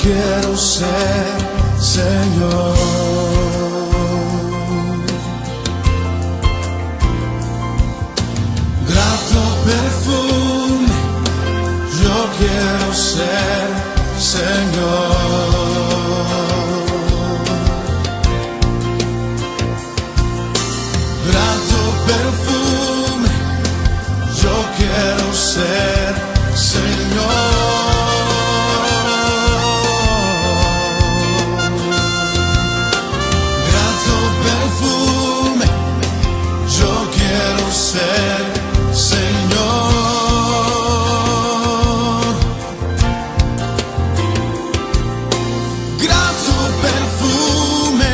quiero ser, Señor. Grato perfume, yo quiero ser, Señor. Grato perfume, yo quiero ser, Señor. Grato perfume, yo quiero ser, Señor. Grato perfume,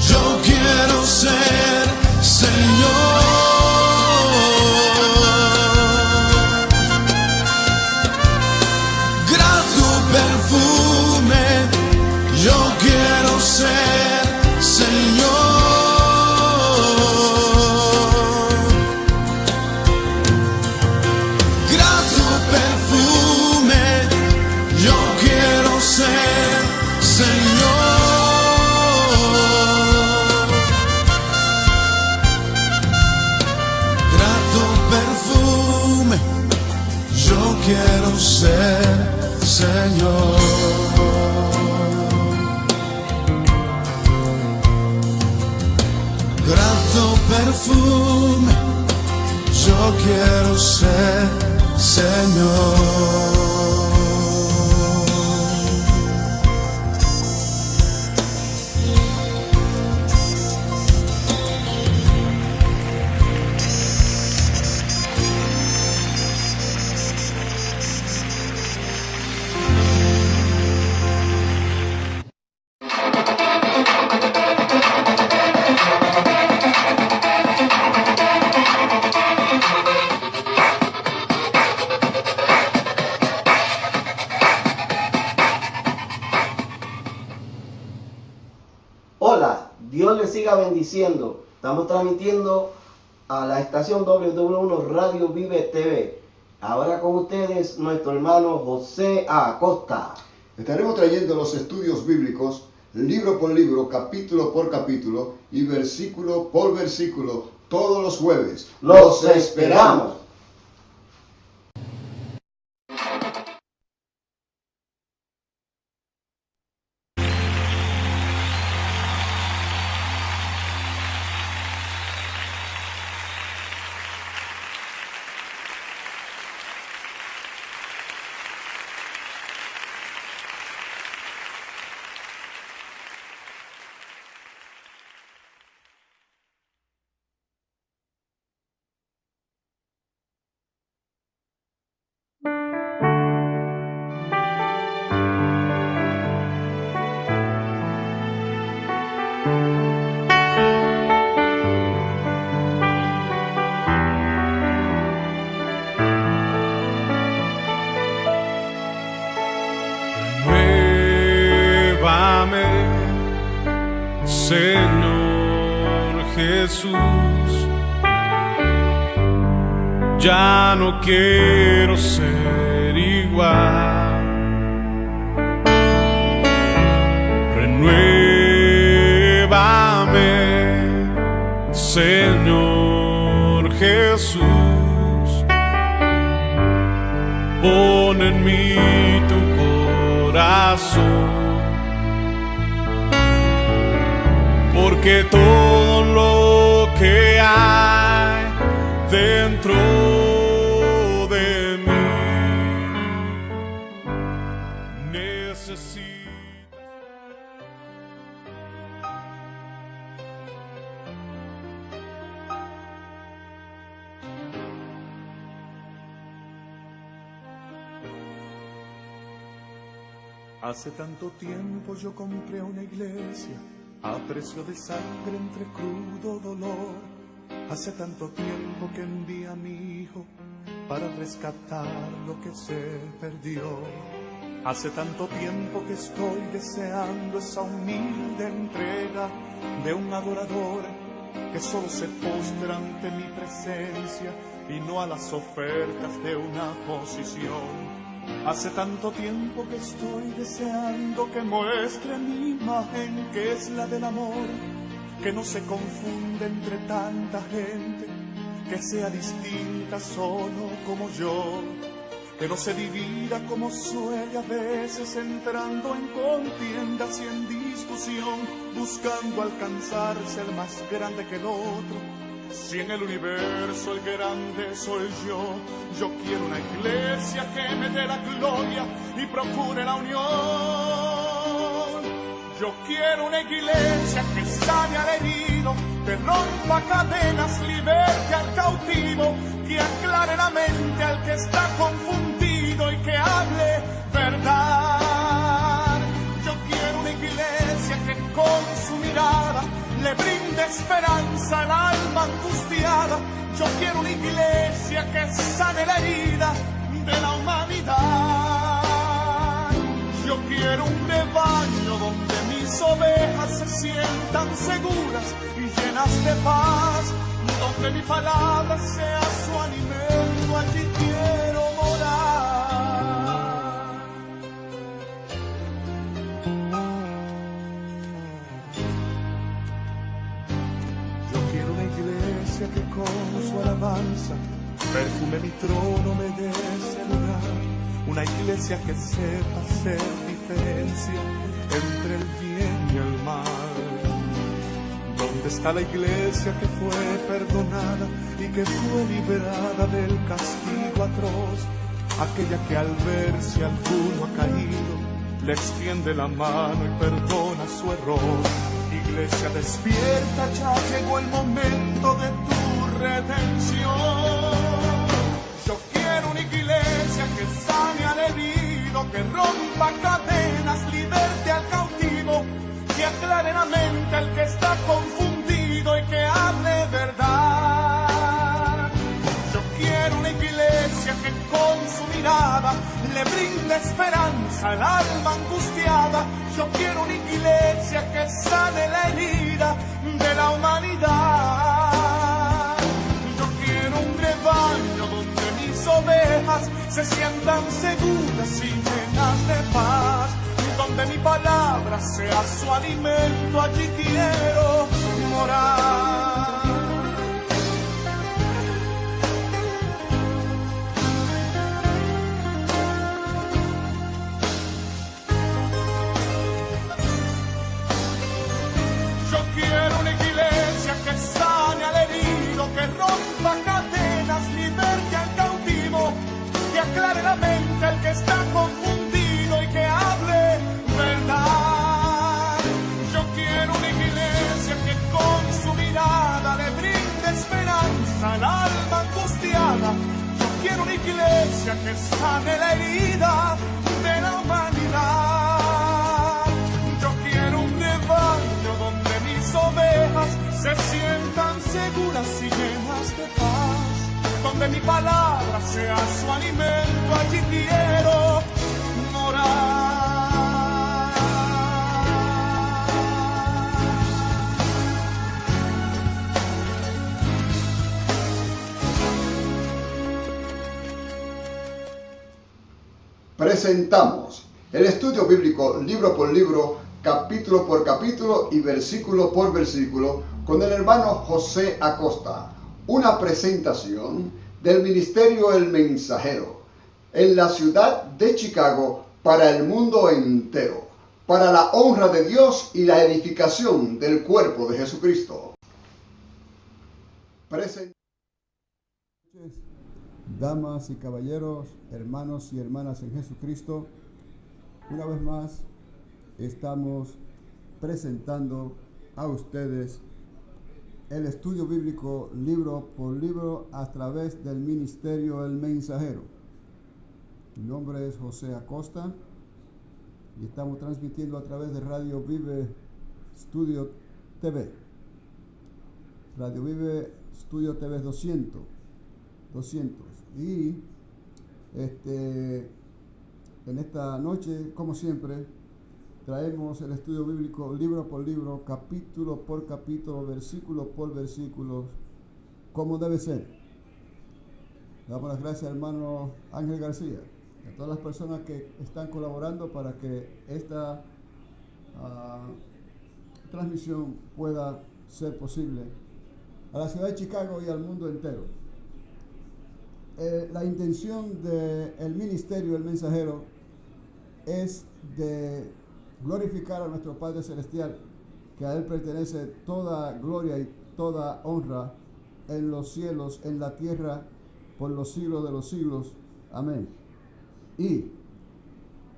yo quiero ser, Señor. Grato perfume, yo quiero ser, Señor. Grato perfume, yo quiero ser, Señor. Grato perfume, yo quiero ser, Señor. Grato perfume, yo quiero ser, Señor. Hola, Dios les siga bendiciendo. Estamos transmitiendo a la estación W1 Radio Vive TV. Ahora con ustedes nuestro hermano José Acosta. Estaremos trayendo los estudios bíblicos, libro por libro, capítulo por capítulo y versículo por versículo, todos los jueves. Los esperamos. Renuévame, Señor Jesús. Ya no quiero ser igual. Renuévame, Señor Jesús. Pon en mí tu corazón, porque todo lo que hay dentro de mí necesita. Hace tanto tiempo yo compré una iglesia a precio de sangre entre crudo dolor. Hace tanto tiempo que envié a mi hijo para rescatar lo que se perdió. Hace tanto tiempo que estoy deseando esa humilde entrega de un adorador que solo se postra ante mi presencia y no a las ofertas de una posición. Hace tanto tiempo que estoy deseando que muestre mi imagen, que es la del amor, que no se confunde entre tanta gente, que sea distinta solo como yo, que no se divida como suele a veces, entrando en contiendas y en discusión, buscando alcanzar ser más grande que el otro. Si en el universo el grande soy yo quiero una iglesia que me dé la gloria y procure la unión. Yo quiero una iglesia que sane al herido, que rompa cadenas, liberte al cautivo, que aclare la mente al que está confundido y que hable verdad. Yo quiero una iglesia que con su mirada le brinde esperanza al alma angustiada. Yo quiero una iglesia que sane la herida de la humanidad. Yo quiero un rebaño donde mis ovejas se sientan seguras y llenas de paz, donde mi palabra sea su alimento, allí quiero morar. Yo quiero una iglesia que con su alabanza perfume mi trono, me dé ese lugar. Una iglesia que sepa hacer diferencia entre el bien y el mal. ¿Dónde está la iglesia que fue perdonada y que fue liberada del castigo atroz? Aquella que al ver si alguno ha caído, le extiende la mano y perdona su error. Iglesia despierta, ya llegó el momento de tu redención. Yo quiero una iglesia que sane al herido, que rompa cadenas, liberte al cautivo, que aclare la mente al que está confundido y que hable verdad. Yo quiero una iglesia que con su mirada le brinde esperanza al alma angustiada. Yo quiero una iglesia que sane la herida de la humanidad. Yo quiero un rebaño donde mis ovejas se sientan seguras y llenas de paz, donde mi palabra sea su alimento, allí quiero morar. Yo quiero una iglesia que sane al herido, que rompa cadenas, liberte al cautivo, que aclare la mente al que está confundido y que hable verdad. Yo quiero una iglesia que con su mirada le brinde esperanza al alma angustiada. Yo quiero una iglesia que sane la herida de la humanidad. Yo quiero un rebaño donde mis ovejas se sientan seguras y llenas de paz, donde mi palabra sea su alimento, allí quiero morar. Presentamos el estudio bíblico libro por libro, capítulo por capítulo y versículo por versículo con el hermano José Acosta. Una presentación del Ministerio El Mensajero en la ciudad de Chicago para el mundo entero, para la honra de Dios y la edificación del cuerpo de Jesucristo. Damas y caballeros, hermanos y hermanas en Jesucristo, una vez más estamos presentando a ustedes el estudio bíblico libro por libro a través del Ministerio El Mensajero. Mi nombre es José Acosta y estamos transmitiendo a través de Radio Vive Studio TV. Radio Vive Studio TV 200. Y en esta noche, como siempre, traemos el estudio bíblico libro por libro, capítulo por capítulo, versículo por versículo, como debe ser. Damos las gracias al hermano Ángel García a todas las personas que están colaborando para que esta transmisión pueda ser posible, a la ciudad de Chicago y al mundo entero. La intención del ministerio, el mensajero, es de glorificar a nuestro Padre Celestial, que a Él pertenece toda gloria y toda honra en los cielos, en la tierra, por los siglos de los siglos. Amén. Y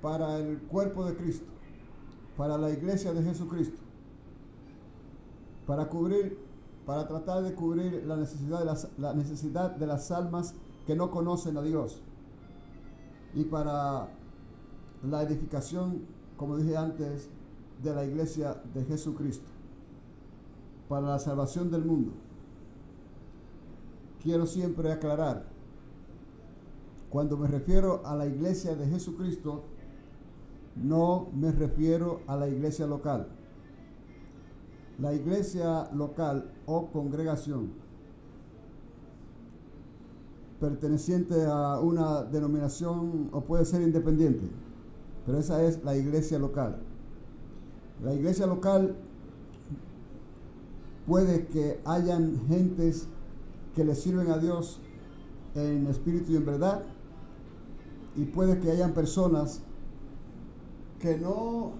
para el cuerpo de Cristo, para la iglesia de Jesucristo, para tratar de cubrir la necesidad de las almas que no conocen a Dios, y para la edificación, como dije antes, de la iglesia de Jesucristo, para la salvación del mundo. Quiero siempre aclarar, cuando me refiero a la iglesia de Jesucristo, no me refiero a la iglesia local. La iglesia local o congregación perteneciente a una denominación, o puede ser independiente, pero esa es la iglesia local. La iglesia local puede que hayan gentes que le sirven a Dios en espíritu y en verdad, y puede que hayan personas que no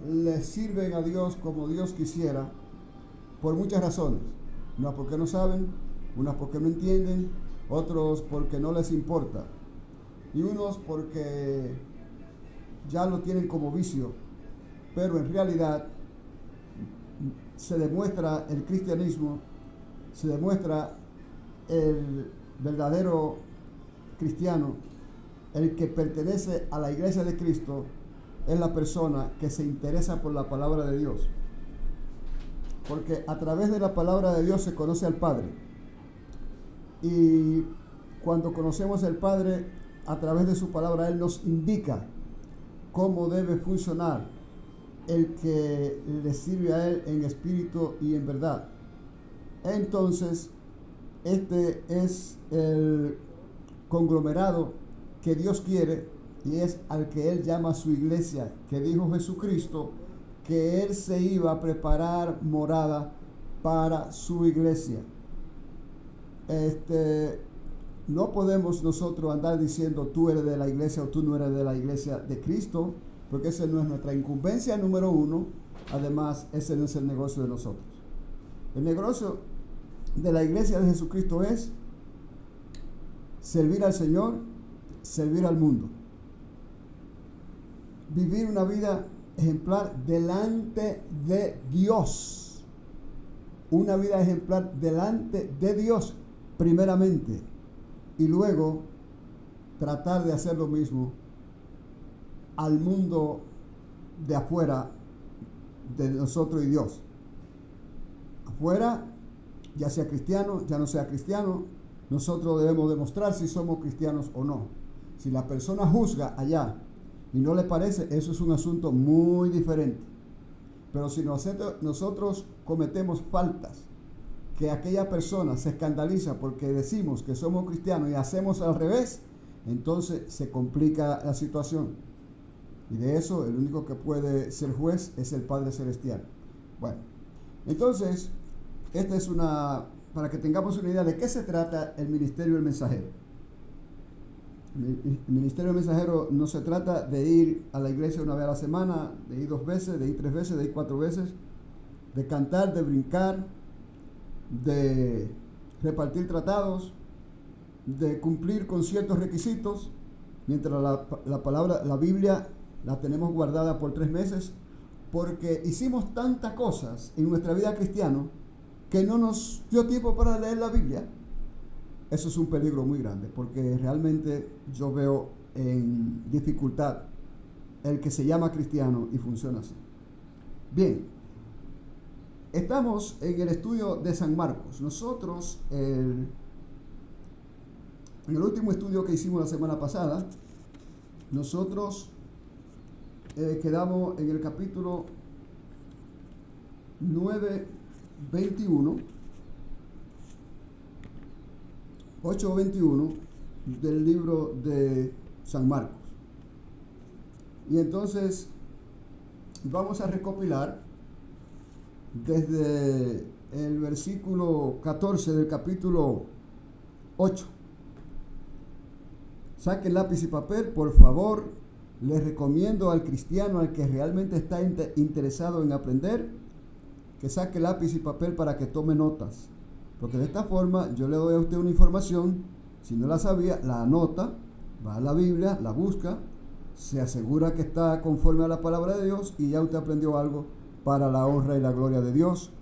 le sirven a Dios como Dios quisiera, por muchas razones. Unas porque no saben, unas porque no entienden, otros porque no les importa, y unos porque ya lo tienen como vicio, pero en realidad se demuestra el cristianismo, se demuestra el verdadero cristiano, el que pertenece a la iglesia de Cristo, es la persona que se interesa por la palabra de Dios, porque a través de la palabra de Dios se conoce al Padre, y cuando conocemos al Padre a través de su palabra, Él nos indica cómo debe funcionar el que le sirve a Él en espíritu y en verdad. Entonces, este es el conglomerado que Dios quiere, y es al que Él llama su iglesia, que dijo Jesucristo que Él se iba a preparar morada para su iglesia. No podemos nosotros andar diciendo tú eres de la iglesia o tú no eres de la iglesia de Cristo, porque esa no es nuestra incumbencia número uno. Además, ese no es el negocio de nosotros. El negocio de la iglesia de Jesucristo es servir al Señor, servir al mundo, vivir una vida ejemplar delante de Dios, una vida ejemplar delante de Dios primeramente, y luego tratar de hacer lo mismo al mundo de afuera de nosotros y Dios. Afuera, ya sea cristiano, ya no sea cristiano, nosotros debemos demostrar si somos cristianos o no. Si la persona juzga allá y no le parece, eso es un asunto muy diferente. Pero si nosotros cometemos faltas, que aquella persona se escandaliza porque decimos que somos cristianos y hacemos al revés, entonces se complica la situación. Y de eso el único que puede ser juez es el Padre Celestial. Bueno, entonces, esta es para que tengamos una idea de qué se trata el ministerio del mensajero. El ministerio del mensajero no se trata de ir a la iglesia una vez a la semana, de ir 2 veces, de ir 3 veces, de ir 4 veces, de cantar, de brincar, de repartir tratados, de cumplir con ciertos requisitos, mientras la Biblia la tenemos guardada por 3 meses, porque hicimos tantas cosas en nuestra vida cristiana que no nos dio tiempo para leer la Biblia. Eso es un peligro muy grande, porque realmente yo veo en dificultad el que se llama cristiano y funciona así. Bien, estamos en el estudio de San Marcos. Nosotros, en el último estudio que hicimos la semana pasada, nosotros quedamos en el capítulo 8:21 del libro de San Marcos. Y entonces vamos a recopilar desde el versículo 14 del capítulo 8. Saquen lápiz y papel, por favor. Les recomiendo al cristiano, al que realmente está interesado en aprender, que saque lápiz y papel para que tome notas. Porque de esta forma yo le doy a usted una información, si no la sabía, la anota, va a la Biblia, la busca, se asegura que está conforme a la palabra de Dios y ya usted aprendió algo para la honra y la gloria de Dios.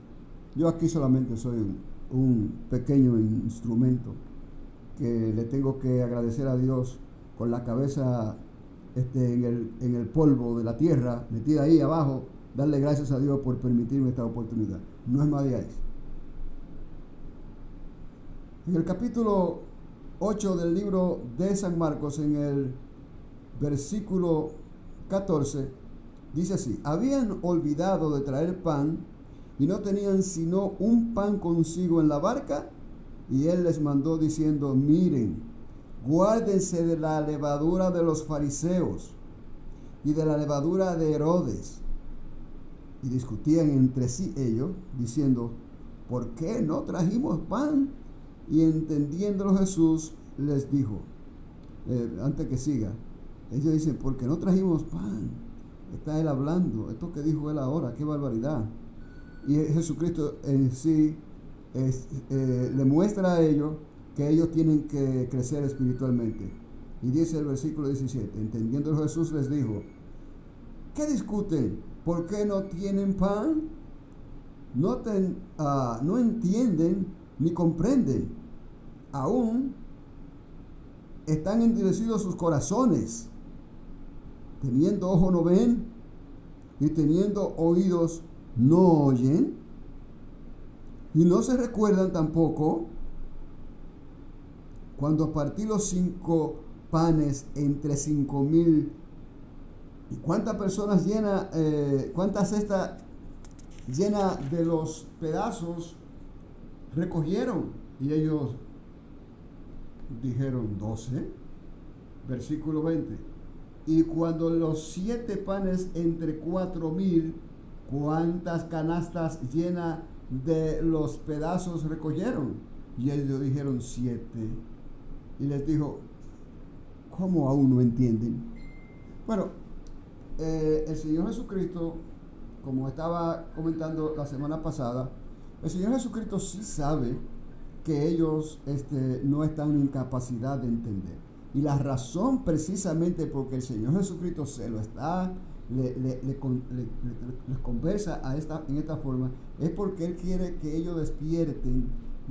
Yo aquí solamente soy un pequeño instrumento que le tengo que agradecer a Dios con la cabeza en el polvo de la tierra, metida ahí abajo, darle gracias a Dios por permitirme esta oportunidad. No es más de ahí. En el capítulo 8 del libro de San Marcos, en el versículo 14, dice así: habían olvidado de traer pan y no tenían sino un pan consigo en la barca, y él les mandó diciendo: miren, guárdense de la levadura de los fariseos y de la levadura de Herodes. Y discutían entre sí ellos, diciendo: ¿por qué no trajimos pan? Y entendiéndolo Jesús les dijo, antes que siga, ellos dicen: ¿por qué no trajimos pan? Está él hablando, esto que dijo él ahora, qué barbaridad. Y Jesucristo en sí le muestra a ellos que ellos tienen que crecer espiritualmente. Y dice el versículo 17, entendiendo Jesús les dijo: ¿qué discuten? ¿Por qué no tienen pan? No entienden ni comprenden. Aún están endurecidos sus corazones. Teniendo ojos no ven, y teniendo oídos no oyen, y no se recuerdan tampoco cuando partí los 5 panes entre 5,000. ¿Y cuántas personas cuántas cestas llenas de los pedazos recogieron? Y ellos dijeron 12. Versículo 20. Y cuando los 7 panes entre 4,000, ¿cuántas canastas llenas de los pedazos recogieron? Y ellos dijeron 7. Y les dijo: ¿cómo aún no entienden? Bueno, el Señor Jesucristo, como estaba comentando la semana pasada, el Señor Jesucristo sí sabe que ellos no están en capacidad de entender. Y la razón precisamente porque el Señor Jesucristo se lo está, les conversa en esta forma, es porque Él quiere que ellos despierten,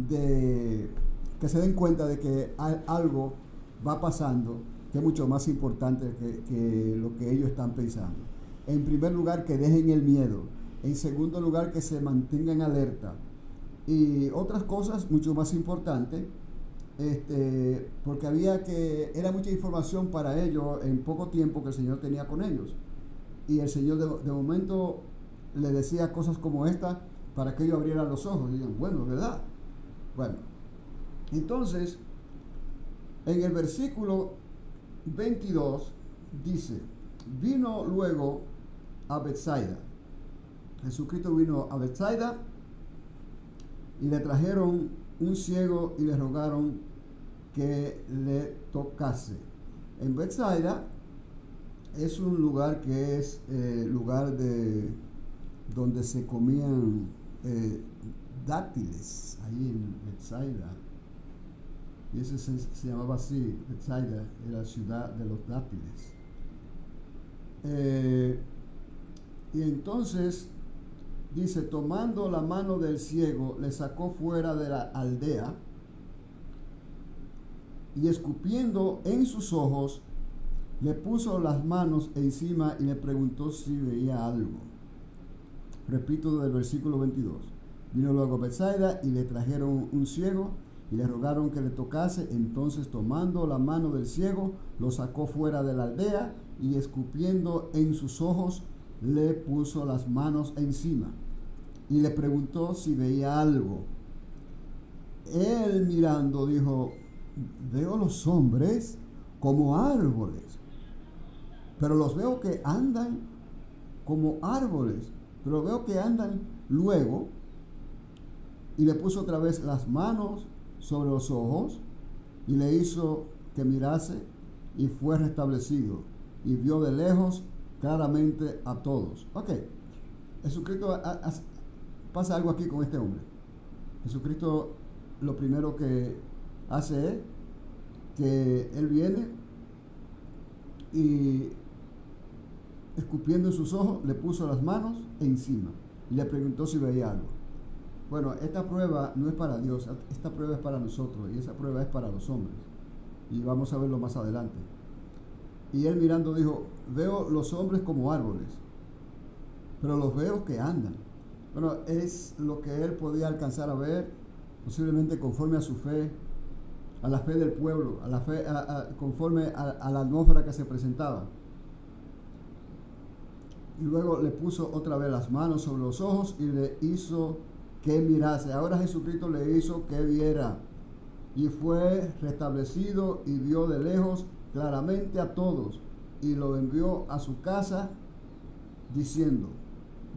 que se den cuenta de que algo va pasando que es mucho más importante que lo que ellos están pensando. En primer lugar, que dejen el miedo. En segundo lugar, que se mantengan alerta. Y otras cosas mucho más importantes, porque era mucha información para ellos en poco tiempo que el Señor tenía con ellos. Y el Señor de momento le decía cosas como esta para que ellos abrieran los ojos y digan: bueno, ¿verdad? Bueno, entonces, en el versículo 22 dice: vino luego a Betsaida. Jesucristo vino a Betsaida y le trajeron un ciego y le rogaron que le tocase. En Betsaida es un lugar que es lugar donde se comían dátiles, ahí en Betsaida. Y ese se llamaba así, Betsaida, era la ciudad de los dátiles. Y entonces dice: tomando la mano del ciego, le sacó fuera de la aldea y escupiendo en sus ojos, le puso las manos encima y le preguntó si veía algo. Repito del versículo 22. Vino luego a Betsaida y le trajeron un ciego y le rogaron que le tocase. Entonces, tomando la mano del ciego, lo sacó fuera de la aldea y escupiendo en sus ojos, le puso las manos encima y le preguntó si veía algo. Él, mirando, dijo: veo los hombres como árboles. pero los veo que andan como árboles, pero veo que andan luego. Y le puso otra vez las manos sobre los ojos y le hizo que mirase y fue restablecido y vio de lejos claramente a todos. Ok, Jesucristo, pasa algo aquí con este hombre. Jesucristo lo primero que hace es que él viene y escupiendo en sus ojos le puso las manos encima y le preguntó si veía algo. Bueno, esta prueba no es para Dios, esta prueba es para nosotros y esa prueba es para los hombres. Y vamos a verlo más adelante. Y él mirando dijo, veo los hombres como árboles, pero los veo que andan. Bueno, es lo que él podía alcanzar a ver, posiblemente conforme a su fe, a la fe del pueblo, a la fe, conforme a la atmósfera que se presentaba. Y luego le puso otra vez las manos sobre los ojos y le hizo que mirase. Ahora Jesucristo le hizo que viera y fue restablecido y vio de lejos claramente a todos y lo envió a su casa diciendo,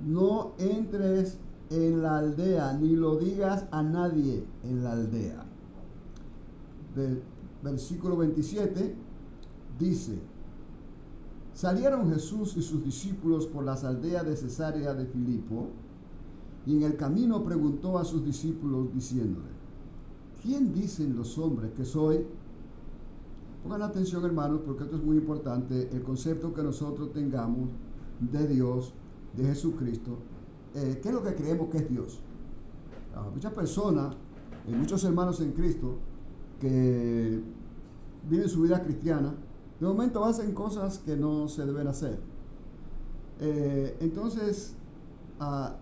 no entres en la aldea ni lo digas a nadie en la aldea. Del versículo 27 dice, salieron Jesús y sus discípulos por las aldeas de Cesarea de Filipo y en el camino preguntó a sus discípulos diciéndole, ¿quién dicen los hombres que soy? Pongan atención, hermanos, porque esto es muy importante, el concepto que nosotros tengamos de Dios, de Jesucristo. ¿Qué es lo que creemos que es Dios? Muchas personas, muchos hermanos en Cristo, que viven su vida cristiana, de momento hacen cosas que no se deben hacer. Entonces,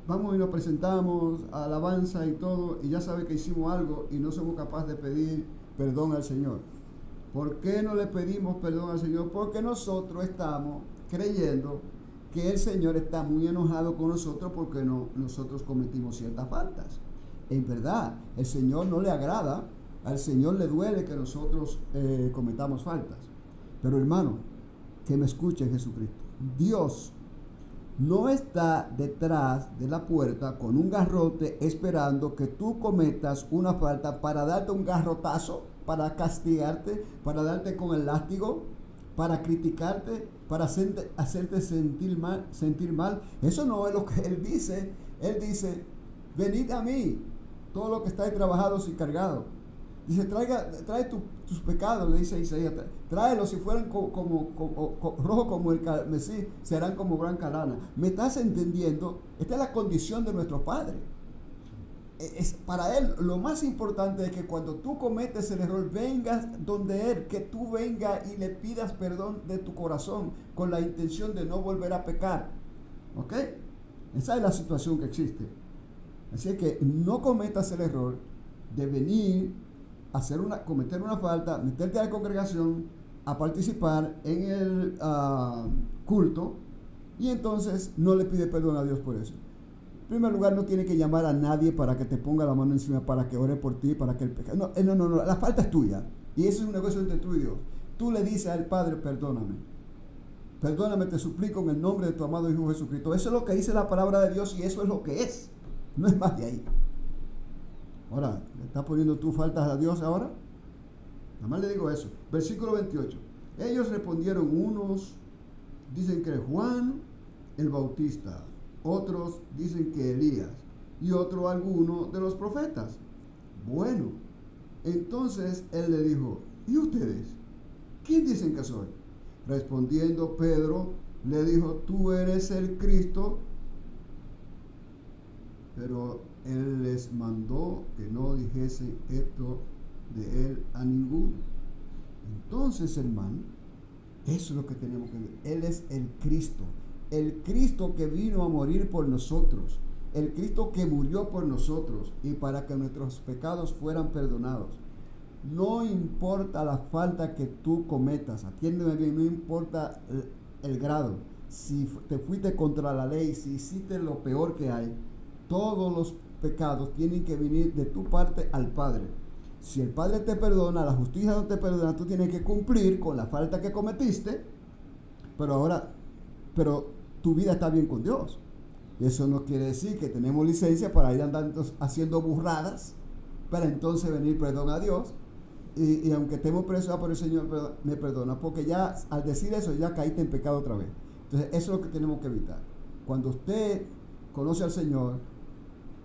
vamos y nos presentamos a alabanza y todo, y ya sabe que hicimos algo y no somos capaces de pedir perdón al Señor. ¿Por qué no le pedimos perdón al Señor? Porque nosotros estamos creyendo que el Señor está muy enojado con nosotros porque nosotros cometimos ciertas faltas. En verdad, el Señor no le agrada, al Señor le duele que nosotros cometamos faltas. Pero hermano, que me escuchen Jesucristo, Dios no está detrás de la puerta con un garrote esperando que tú cometas una falta para darte un garrotazo, para castigarte, para darte con el látigo, para criticarte, para hacerte sentir mal. Eso no es lo que Él dice. Él dice, venid a mí, todos los que estáis trabajados y cargados. Dice, trae tus pecados, le dice Isaías, tráelos, si fueran rojos como el carmesí, serán como blanca lana. ¿Me estás entendiendo? Esta es la condición de nuestro Padre. Para Él, lo más importante es que cuando tú cometes el error, vengas donde Él, que tú vengas y le pidas perdón de tu corazón, con la intención de no volver a pecar. ¿Ok? Esa es la situación que existe. Así es que no cometas el error de venir cometer una falta, meterte a la congregación, a participar en el culto, y entonces no le pide perdón a Dios por eso. En primer lugar, no tiene que llamar a nadie para que te ponga la mano encima, para que ore por ti, para que el pecado. No, la falta es tuya, y eso es un negocio entre tú y Dios. Tú le dices al Padre, perdóname, te suplico en el nombre de tu amado Hijo Jesucristo. Eso es lo que dice la palabra de Dios y eso es lo que es, no es más de ahí. Ahora, ¿le estás poniendo tú faltas a Dios ahora? Nada más le digo eso. Versículo 28. Ellos respondieron, unos dicen que Juan el Bautista, otros dicen que Elías y otro alguno de los profetas. Bueno, entonces él le dijo, ¿y ustedes? ¿Quién dicen que soy? Respondiendo Pedro, le dijo, tú eres el Cristo. Pero él les mandó que no dijesen esto de él a ninguno. Entonces, hermano, eso es lo que tenemos que ver. Él es el Cristo que vino a morir por nosotros, el Cristo que murió por nosotros y para que nuestros pecados fueran perdonados. No importa la falta que tú cometas, atiéndeme bien, no importa el grado, si te fuiste contra la ley, si hiciste lo peor que hay, todos los pecados tienen que venir de tu parte al Padre. Si el Padre te perdona, la justicia no te perdona, tú tienes que cumplir con la falta que cometiste pero tu vida está bien con Dios. Eso no quiere decir que tenemos licencia para ir andando haciendo burradas, para entonces venir perdón a Dios. Y aunque estemos presos, por el Señor me perdona, porque ya al decir eso ya caíste en pecado otra vez. Entonces eso es lo que tenemos que evitar. Cuando usted conoce al Señor,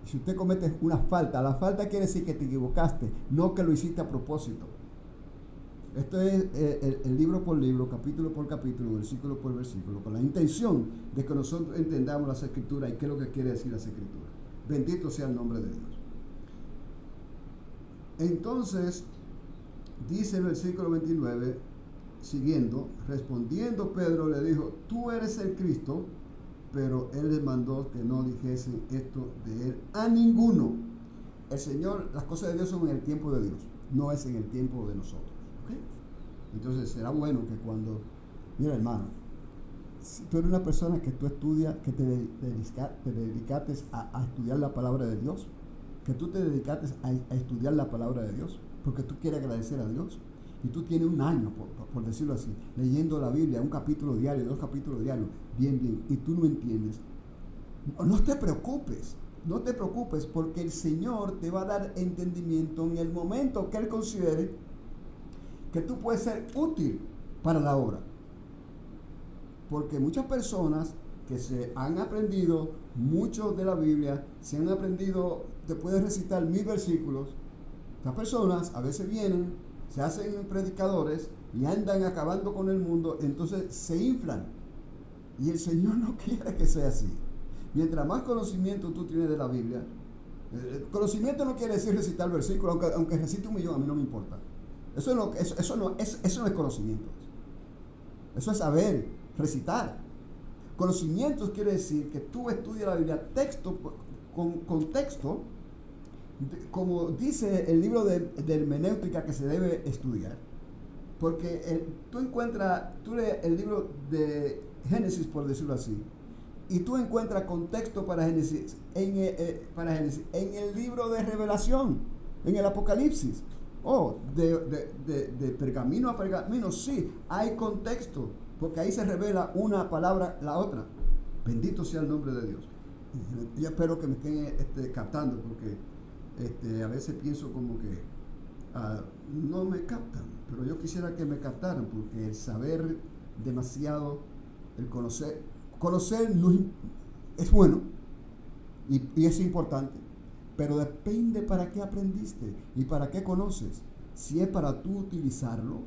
si usted comete una falta, la falta quiere decir que te equivocaste, no que lo hiciste a propósito. Esto es el libro por libro, capítulo por capítulo, versículo por versículo, con la intención de que nosotros entendamos las Escrituras y qué es lo que quiere decir las Escrituras. Bendito sea el nombre de Dios. Entonces, dice el versículo 29, siguiendo, respondiendo Pedro le dijo, tú eres el Cristo, pero él les mandó que no dijesen esto de él a ninguno. El Señor, las cosas de Dios son en el tiempo de Dios, no es en el tiempo de nosotros. ¿Okay? Entonces será bueno que cuando, mira hermano, si tú eres una persona que tú estudias, que te dedicaste a estudiar la palabra de Dios, que tú te dedicaste a estudiar la palabra de Dios, porque tú quieres agradecer a Dios, y tú tienes un año, por decirlo así, leyendo la Biblia, un capítulo diario, 2 capítulos diarios, bien, y tú no entiendes, no te preocupes, porque el Señor te va a dar entendimiento en el momento que Él considere que tú puedes ser útil para la obra. Porque muchas personas que se han aprendido mucho de la Biblia, se han aprendido, te puedes recitar 1000 versículos. Estas personas a veces vienen, se hacen predicadores y andan acabando con el mundo, entonces se inflan. Y el Señor no quiere que sea así. Mientras más conocimiento tú tienes de la Biblia, conocimiento no quiere decir recitar versículos, aunque recite 1.000.000, a mí no me importa. Eso no es conocimiento. Eso es saber recitar. Conocimiento quiere decir que tú estudias la Biblia texto con texto, como dice el libro de hermenéutica que se debe estudiar. Porque tú lees el libro de Génesis, por decirlo así, y tú encuentras contexto para Génesis en el libro de Revelación, en el Apocalipsis. De pergamino a pergamino, sí, hay contexto, porque ahí se revela una palabra la otra. Bendito sea el nombre de Dios. Yo espero que me estén captando, porque a veces pienso como que no me captan, pero yo quisiera que me captaran, porque el saber demasiado, el conocer no es bueno y es importante. Pero depende para qué aprendiste y para qué conoces. Si es para tú utilizarlo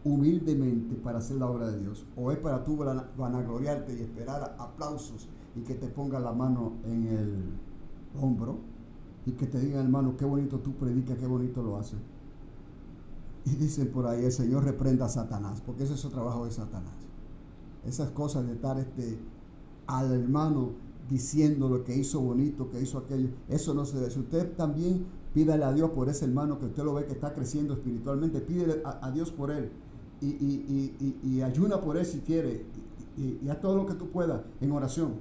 humildemente para hacer la obra de Dios, o es para tú vanagloriarte y esperar aplausos y que te ponga la mano en el hombro y que te digan, hermano, qué bonito tú predicas, qué bonito lo haces. Y dicen por ahí, el Señor reprenda a Satanás, porque ese es el trabajo de Satanás. Esas cosas de estar al hermano diciendo lo que hizo bonito, que hizo aquello, eso no se debe. Si usted también pídale a Dios por ese hermano que usted lo ve que está creciendo espiritualmente, pídele a Dios por él y ayuna por él si quiere y haz todo lo que tú puedas en oración,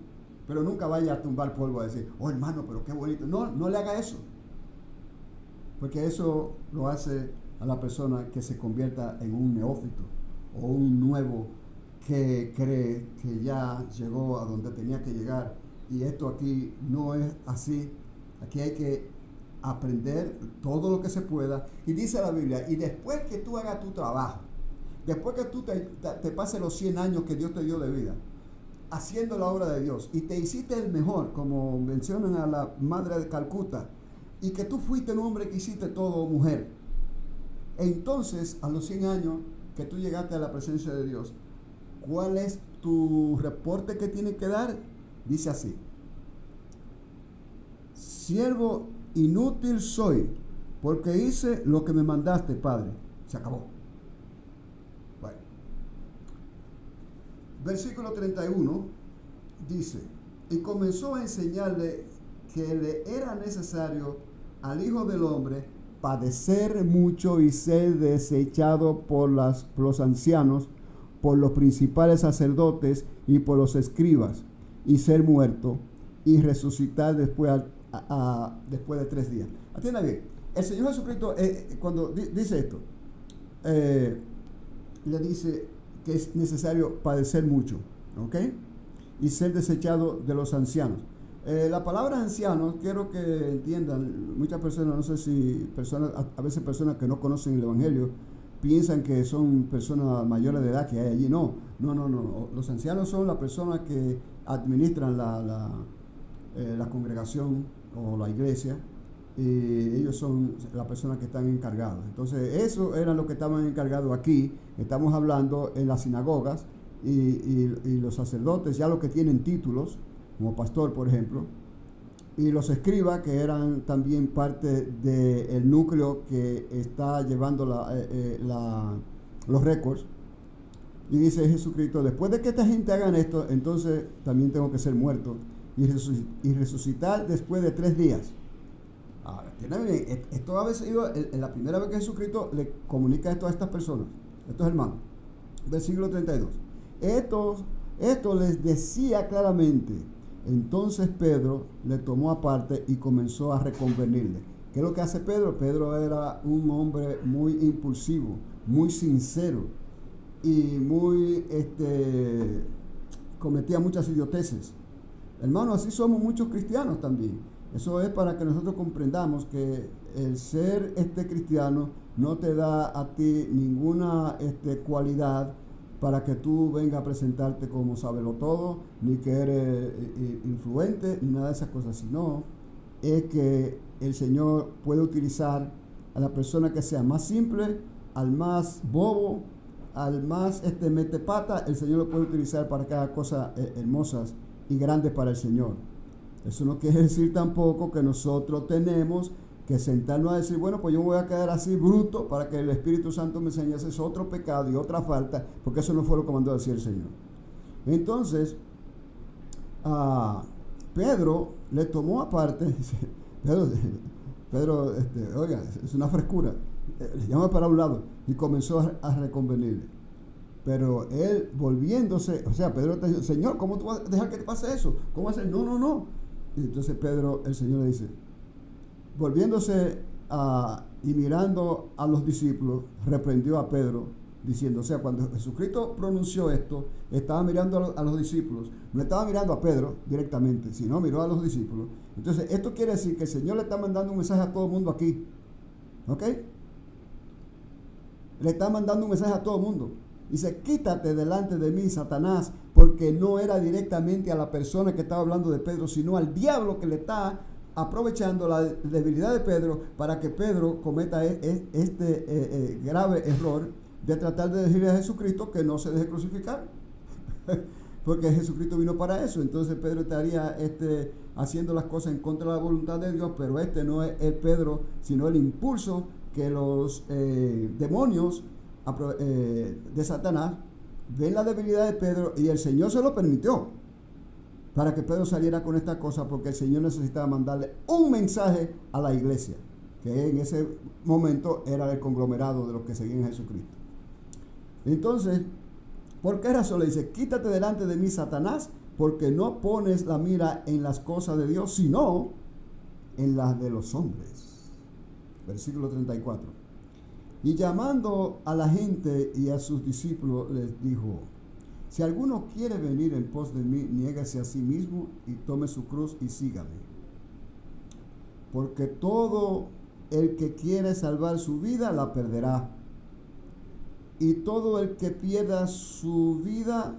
pero nunca vaya a tumbar polvo a decir, oh hermano, pero qué bonito. No le haga eso, porque eso lo hace a la persona que se convierta en un neófito o un nuevo que cree que ya llegó a donde tenía que llegar. Y esto aquí no es así. Aquí hay que aprender todo lo que se pueda. Y dice la Biblia, y después que tú hagas tu trabajo, después que tú te pases los 100 años que Dios te dio de vida, haciendo la obra de Dios, y te hiciste el mejor, como mencionan a la madre de Calcuta, y que tú fuiste un hombre que hiciste todo, mujer, entonces a los 100 años que tú llegaste a la presencia de Dios, ¿cuál es tu reporte que tienes que dar? Dice así: siervo inútil soy, porque hice lo que me mandaste, Padre. Se acabó. Bueno. Versículo 31 dice, y comenzó a enseñarle que le era necesario al Hijo del Hombre padecer mucho y ser desechado por los ancianos, por los principales sacerdotes y por los escribas, y ser muerto y resucitar después de 3 días. Atienda bien, el Señor Jesucristo cuando dice esto, le dice que es necesario padecer mucho, ¿ok? Y ser desechado de los ancianos. La palabra ancianos, quiero que entiendan, muchas personas, no sé si a veces personas que no conocen el Evangelio, piensan que son personas mayores de edad que hay allí. No. Los ancianos son las personas que administran la congregación o la iglesia. Ellos son las personas que están encargados. Entonces, eso eran los que estaban encargados aquí. Estamos hablando en las sinagogas y los sacerdotes, ya los que tienen títulos, como pastor, por ejemplo, y los escribas, que eran también parte del núcleo que está llevando los récords. Y dice Jesucristo, después de que esta gente hagan esto, entonces también tengo que ser muerto y resucitar después de 3 días. Ahora, esto ha sido la primera vez que Jesucristo le comunica esto a estas personas, estos hermanos, versículo 32. Esto les decía claramente. Entonces Pedro le tomó aparte y comenzó a reconvenirle. ¿Qué es lo que hace Pedro? Pedro era un hombre muy impulsivo, muy sincero y cometía muchas idioteces. Hermano, así somos muchos cristianos también. Eso es para que nosotros comprendamos que el ser cristiano no te da a ti ninguna cualidad para que tú vengas a presentarte como sábelo todo, ni que eres influente, ni nada de esas cosas, sino es que el Señor puede utilizar a la persona que sea más simple, al más bobo, al más metepata, el Señor lo puede utilizar para que haga cosas hermosas y grandes para el Señor. Eso no quiere decir tampoco que nosotros tenemos que sentarnos a decir, bueno, pues yo voy a quedar así bruto para que el Espíritu Santo me enseñe. Ese es otro pecado y otra falta, porque eso no fue lo que mandó a decir el Señor. Entonces, Pedro le tomó aparte, Pedro, oiga, es una frescura, le llama para un lado y comenzó a reconvenirle. Pero él volviéndose, o sea, Pedro te dice, Señor, ¿cómo tú vas a dejar que te pase eso? ¿Cómo vas a hacer? No. Y entonces Pedro, el Señor le dice, volviéndose y mirando a los discípulos, reprendió a Pedro, diciendo, o sea, cuando Jesucristo pronunció esto, estaba mirando a los discípulos, no estaba mirando a Pedro directamente, sino miró a los discípulos. Entonces, esto quiere decir que el Señor le está mandando un mensaje a todo el mundo aquí, ¿ok? Le está mandando un mensaje a todo el mundo. Dice, quítate delante de mí, Satanás, porque no era directamente a la persona que estaba hablando de Pedro, sino al diablo que le está aprovechando la debilidad de Pedro para que Pedro cometa grave error de tratar de decirle a Jesucristo que no se deje crucificar. Porque Jesucristo vino para eso. Entonces Pedro estaría haciendo las cosas en contra de la voluntad de Dios, pero no es el Pedro, sino el impulso que los demonios de Satanás ven la debilidad de Pedro, y el Señor se lo permitió para que Pedro saliera con esta cosa, porque el Señor necesitaba mandarle un mensaje a la iglesia, que en ese momento era el conglomerado de los que seguían a Jesucristo. Entonces, ¿por qué razón le dice, quítate delante de mí, Satanás, porque no pones la mira en las cosas de Dios, sino en las de los hombres? Versículo 34. Y llamando a la gente y a sus discípulos, les dijo, si alguno quiere venir en pos de mí, niégase a sí mismo y tome su cruz y sígame. Porque todo el que quiere salvar su vida, la perderá. Y todo el que pierda su vida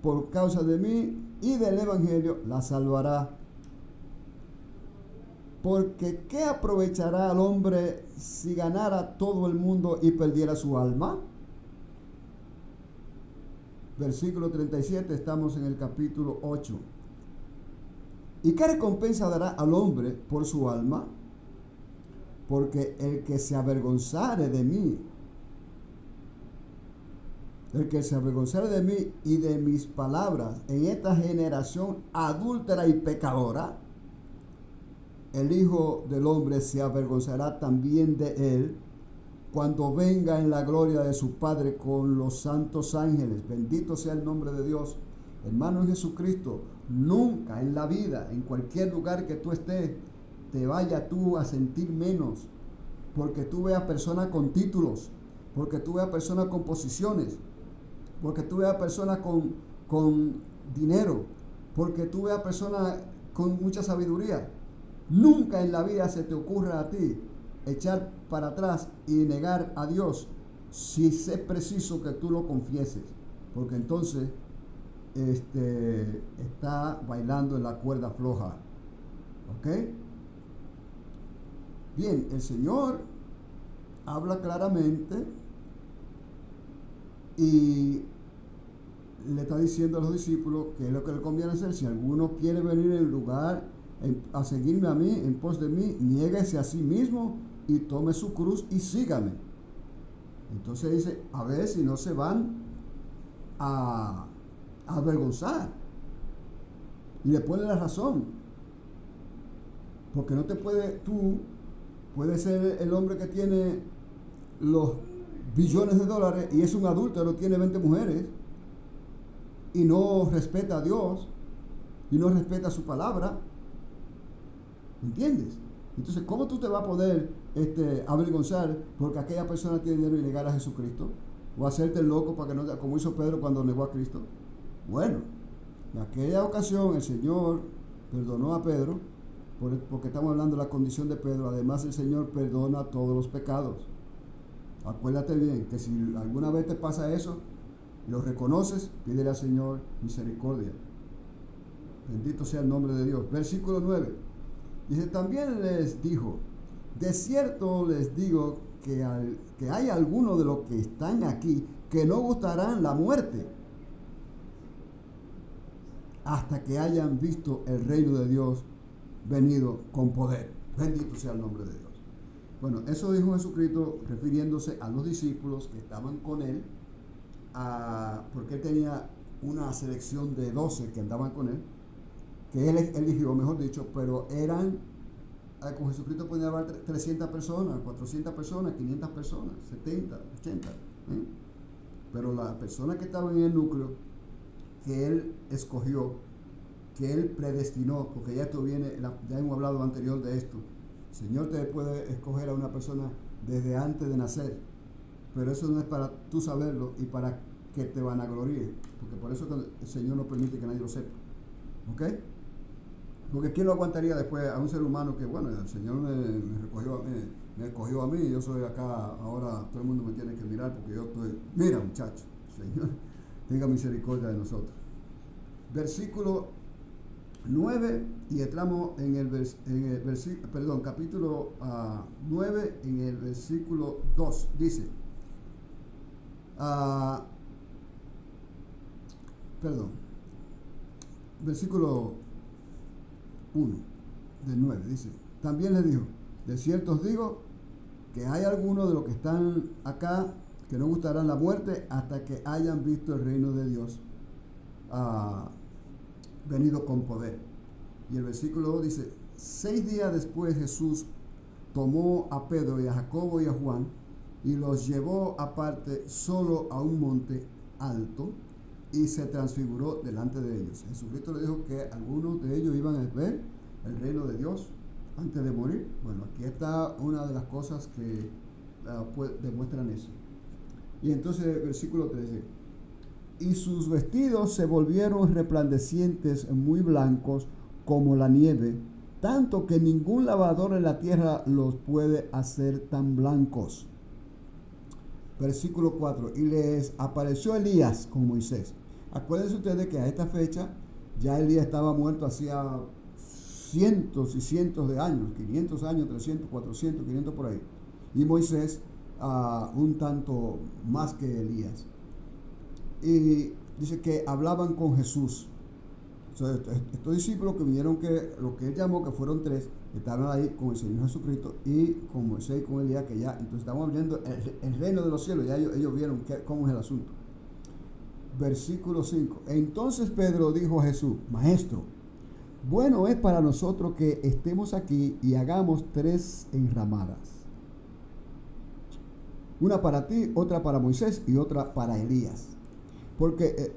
por causa de mí y del Evangelio, la salvará. Porque ¿qué aprovechará al hombre si ganara todo el mundo y perdiera su alma? Versículo 37, estamos en el capítulo 8. ¿Y qué recompensa dará al hombre por su alma? Porque el que se avergonzare de mí, y de mis palabras en esta generación adúltera y pecadora, el Hijo del Hombre se avergonzará también de él cuando venga en la gloria de su Padre con los santos ángeles. Bendito sea el nombre de Dios. Hermano, en Jesucristo, nunca en la vida, en cualquier lugar que tú estés, te vaya tú a sentir menos, porque tú veas personas con títulos, porque tú veas personas con posiciones. porque tú veas personas con dinero, porque tú veas personas con mucha sabiduría. Nunca en la vida se te ocurra a ti echar para atrás y negar a Dios si es preciso que tú lo confieses, porque entonces está bailando en la cuerda floja. ¿Ok? Bien, el Señor habla claramente y le está diciendo a los discípulos que es lo que le conviene hacer. Si alguno quiere venir en lugar a seguirme a mí, en pos de mí, niéguese a sí mismo y tome su cruz y sígame. Entonces dice, a ver si no se van a avergonzar. Y le pone la razón. Porque no te puedes ser el hombre que tiene los billones de dólares y es un adúltero, tiene 20 mujeres y no respeta a Dios y no respeta su palabra. ¿Entiendes? Entonces, ¿cómo tú te vas a poder avergonzar porque aquella persona tiene dinero y negar a Jesucristo? ¿O hacerte loco para que no, como hizo Pedro cuando negó a Cristo? Bueno, en aquella ocasión el Señor perdonó a Pedro, porque estamos hablando de la condición de Pedro. Además, el Señor perdona todos los pecados. Acuérdate bien que si alguna vez te pasa eso, lo reconoces, pídele al Señor misericordia. Bendito sea el nombre de Dios. Versículo 9. Dice, también les dijo, de cierto les digo que hay algunos de los que están aquí que no gustarán la muerte hasta que hayan visto el reino de Dios venido con poder. Bendito sea el nombre de Dios. Bueno, eso dijo Jesucristo refiriéndose a los discípulos que estaban con él, porque él tenía una selección de 12 que andaban con él, que él eligió, mejor dicho, pero eran, con Jesucristo podían haber 300 personas, 400 personas, 500 personas, 70, 80. Pero las personas que estaban en el núcleo, que él escogió, que él predestinó, porque ya esto viene, ya hemos hablado anterior de esto. El Señor te puede escoger a una persona desde antes de nacer, pero eso no es para tú saberlo y para que te vanagloríe, porque por eso el Señor no permite que nadie lo sepa. ¿Ok? Porque ¿quién lo aguantaría después a un ser humano que, bueno, el Señor me escogió a mí, yo soy acá, ahora todo el mundo me tiene que mirar porque yo estoy... Mira, muchachos, Señor, tenga misericordia de nosotros. Versículo 9, y entramos en el capítulo 9, en el versículo 2, dice, versículo 1 del 9, dice, también les dijo, de cierto os digo que hay algunos de los que están acá que no gustarán la muerte hasta que hayan visto el reino de Dios venido con poder. Y el versículo 2 dice, 6 días después Jesús tomó a Pedro y a Jacobo y a Juan y los llevó aparte solo a un monte alto y se transfiguró delante de ellos. Jesucristo le dijo que algunos de ellos iban a ver el reino de Dios antes de morir. Bueno, aquí está una de las cosas que demuestran eso. Y entonces el versículo 13, y sus vestidos se volvieron resplandecientes, muy blancos como la nieve, tanto que ningún lavador en la tierra los puede hacer tan blancos. Versículo 4, y les apareció Elías con Moisés. Acuérdense ustedes que a esta fecha ya Elías estaba muerto hacía cientos y cientos de años, 500 años, 300, 400, 500 por ahí. Y Moisés un tanto más que Elías. Y dice que hablaban con Jesús. Estos discípulos que vinieron, que lo que él llamó, que fueron 3, estaban ahí con el Señor Jesucristo y con Moisés y con Elías, que ya, entonces estamos viendo el reino de los cielos, ya ellos vieron cómo es el asunto. Versículo 5, entonces Pedro dijo a Jesús, Maestro, bueno es para nosotros que estemos aquí y hagamos 3 enramadas, una para ti, otra para Moisés y otra para Elías, porque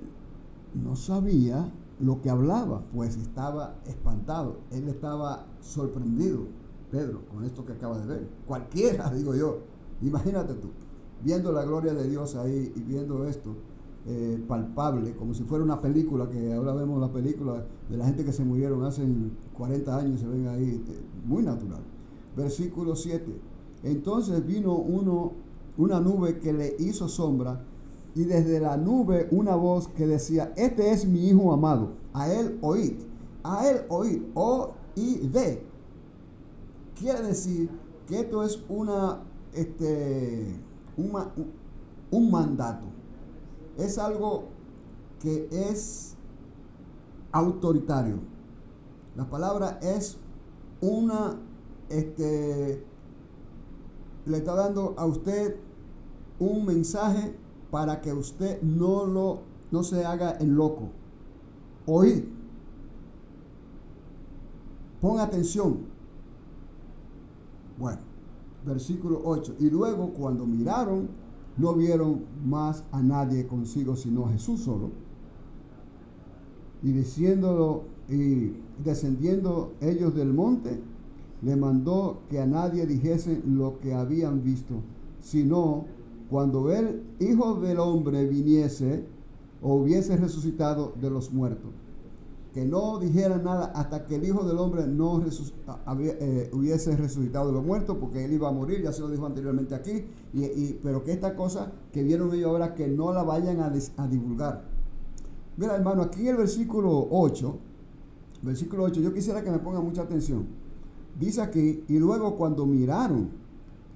no sabía lo que hablaba, pues estaba espantado, él estaba sorprendido, Pedro, con esto que acaba de ver. Cualquiera, digo yo, imagínate tú, viendo la gloria de Dios ahí y viendo esto, palpable, como si fuera una película, que ahora vemos la película de la gente que se murieron hace 40 años, se ven ahí, muy natural. Versículo 7. Entonces vino una nube que le hizo sombra, y desde la nube una voz que decía: este es mi hijo amado, a él oíd, oíd. Quiere decir que esto es un mandato, es algo que es autoritario. La palabra es le está dando a usted un mensaje para que usted no se haga el loco. Oíd. Ponga atención. Bueno, versículo 8. Y luego, cuando miraron, no vieron más a nadie consigo, sino a Jesús solo. Y descendiendo ellos del monte, le mandó que a nadie dijesen lo que habían visto, sino cuando el Hijo del Hombre viniese o hubiese resucitado de los muertos. Que no dijeran nada hasta que el Hijo del Hombre no hubiese resucitado de los muertos, porque él iba a morir, ya se lo dijo anteriormente aquí, pero que esta cosa que vieron ellos ahora, que no la vayan a divulgar. Mira, hermano, aquí en el versículo 8, yo quisiera que me pongan mucha atención. Dice aquí: y luego cuando miraron,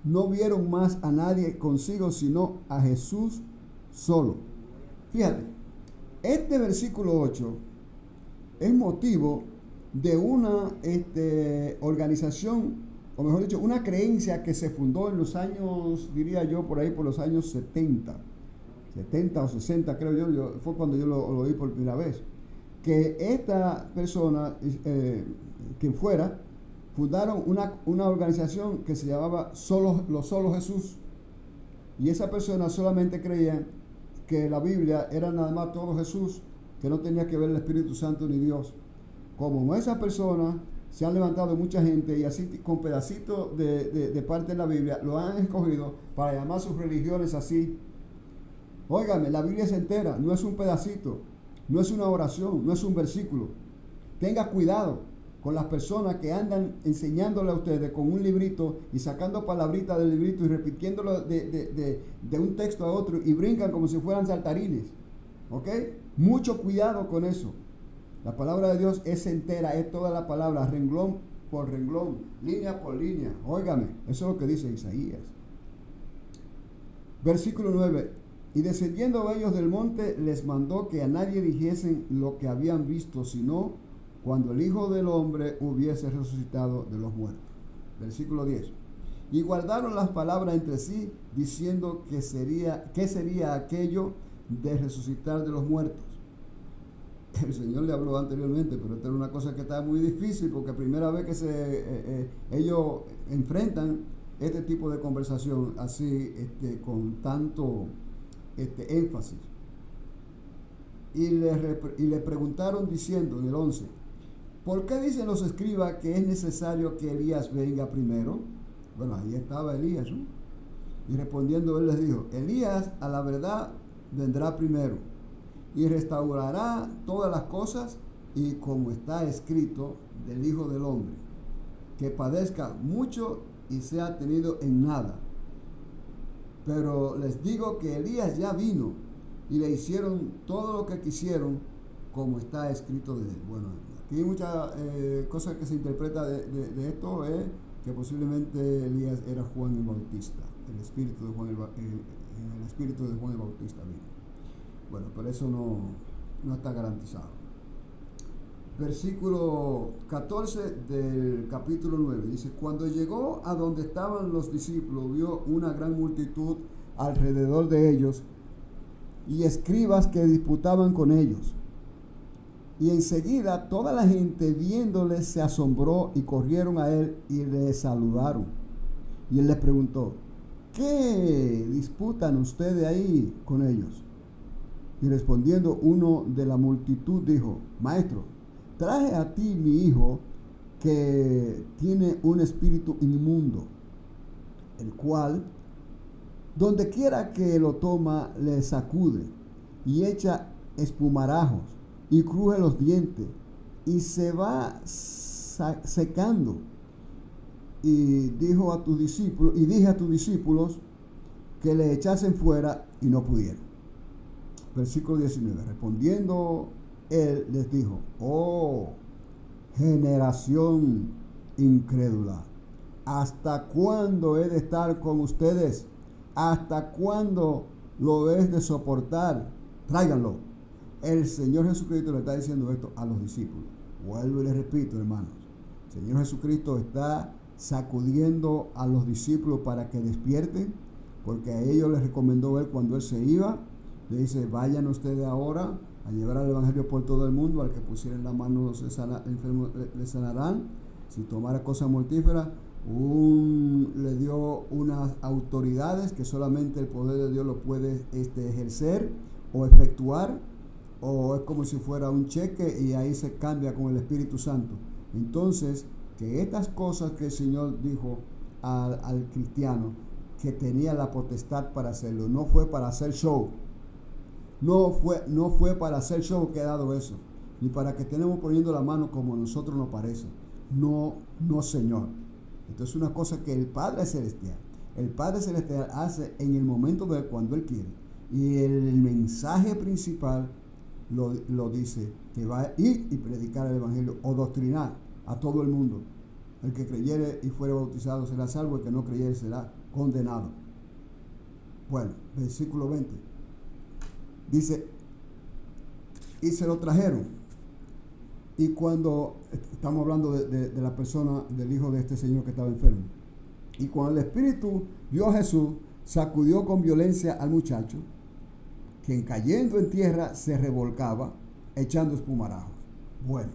no vieron más a nadie consigo, sino a Jesús solo. Fíjate, este versículo 8 es motivo de una organización, o mejor dicho, una creencia que se fundó en los años, diría yo, por ahí por los años 70 o 60, creo yo, fue cuando yo lo oí por primera vez, que esta persona, quien fuera, fundaron una organización que se llamaba Solo Jesús, y esa persona solamente creía que la Biblia era nada más todo Jesús, que no tenía que ver el Espíritu Santo ni Dios. Como esa persona, se han levantado mucha gente, y así con pedacitos de parte de la Biblia lo han escogido para llamar sus religiones así. Óigame, la Biblia es entera, no es un pedacito, no es una oración, no es un versículo. Tenga cuidado con las personas que andan enseñándole a ustedes con un librito y sacando palabritas del librito y repitiéndolo de un texto a otro, y brincan como si fueran saltarines. ¿Ok? Mucho cuidado con eso. La palabra de Dios es entera, es toda la palabra, renglón por renglón, línea por línea. Óigame, eso es lo que dice Isaías. Versículo 9. Y descendiendo ellos del monte, les mandó que a nadie dijesen lo que habían visto, sino cuando el Hijo del Hombre hubiese resucitado de los muertos. Versículo 10. Y guardaron las palabras entre sí, diciendo qué sería aquello de resucitar de los muertos. El Señor le habló anteriormente, pero esta es una cosa que está muy difícil, porque primera vez que ellos enfrentan este tipo de conversación así, con tanto énfasis. Y le preguntaron diciendo, en el 11, ¿por qué dicen los escribas que es necesario que Elías venga primero? Bueno, ahí estaba Elías, ¿no? Y respondiendo él les dijo: Elías a la verdad vendrá primero y restaurará todas las cosas, y como está escrito del Hijo del Hombre, que padezca mucho y sea tenido en nada. Pero les digo que Elías ya vino y le hicieron todo lo que quisieron, como está escrito de él. Bueno, aquí hay muchas cosas que se interpreta de esto, que posiblemente Elías era Juan el Bautista, el espíritu de Juan el Bautista vino. Bueno, pero eso no está garantizado. Versículo 14 del capítulo 9 dice: cuando llegó a donde estaban los discípulos, vio una gran multitud alrededor de ellos y escribas que disputaban con ellos. Y enseguida toda la gente, viéndole, se asombró y corrieron a él y le saludaron. Y él les preguntó: ¿qué disputan ustedes ahí con ellos? Y respondiendo uno de la multitud dijo: Maestro, traje a ti mi hijo, que tiene un espíritu inmundo, el cual donde quiera que lo toma le sacude, y echa espumarajos y cruje los dientes y se va secando. Y dije a tus discípulos que le echasen fuera y no pudieron. Versículo 19. Respondiendo él les dijo: oh, generación incrédula, ¿hasta cuándo he de estar con ustedes? ¿Hasta cuándo lo he de soportar? Tráiganlo. El Señor Jesucristo le está diciendo esto a los discípulos. Vuelvo y les repito, hermanos. El Señor Jesucristo está sacudiendo a los discípulos para que despierten, porque a ellos les recomendó él cuando él se iba. Le dice: vayan ustedes ahora a llevar el evangelio por todo el mundo. Al que pusieren la mano enfermos le sanarán. Si tomara cosas mortíferas, le dio unas autoridades que solamente el poder de Dios lo puede ejercer o efectuar, o es como si fuera un cheque y ahí se cambia con el Espíritu Santo. Entonces, que estas cosas que el Señor dijo al cristiano, que tenía la potestad para hacerlo, no fue para hacer show, no fue para hacer show que ha dado eso, ni para que estemos poniendo la mano como nosotros nos parece. No, Señor. Entonces, una cosa que el Padre Celestial hace en el momento de cuando Él quiere. Y el mensaje principal lo dice, que va a ir y predicar el evangelio o doctrinar a todo el mundo. El que creyere y fuere bautizado será salvo, el que no creyere será condenado. Bueno, versículo 20. Dice: y se lo trajeron. Y cuando estamos hablando de la persona, del hijo de este señor que estaba enfermo. Y cuando el Espíritu vio a Jesús, sacudió con violencia al muchacho, quien cayendo en tierra se revolcaba, echando espumarajos. Bueno,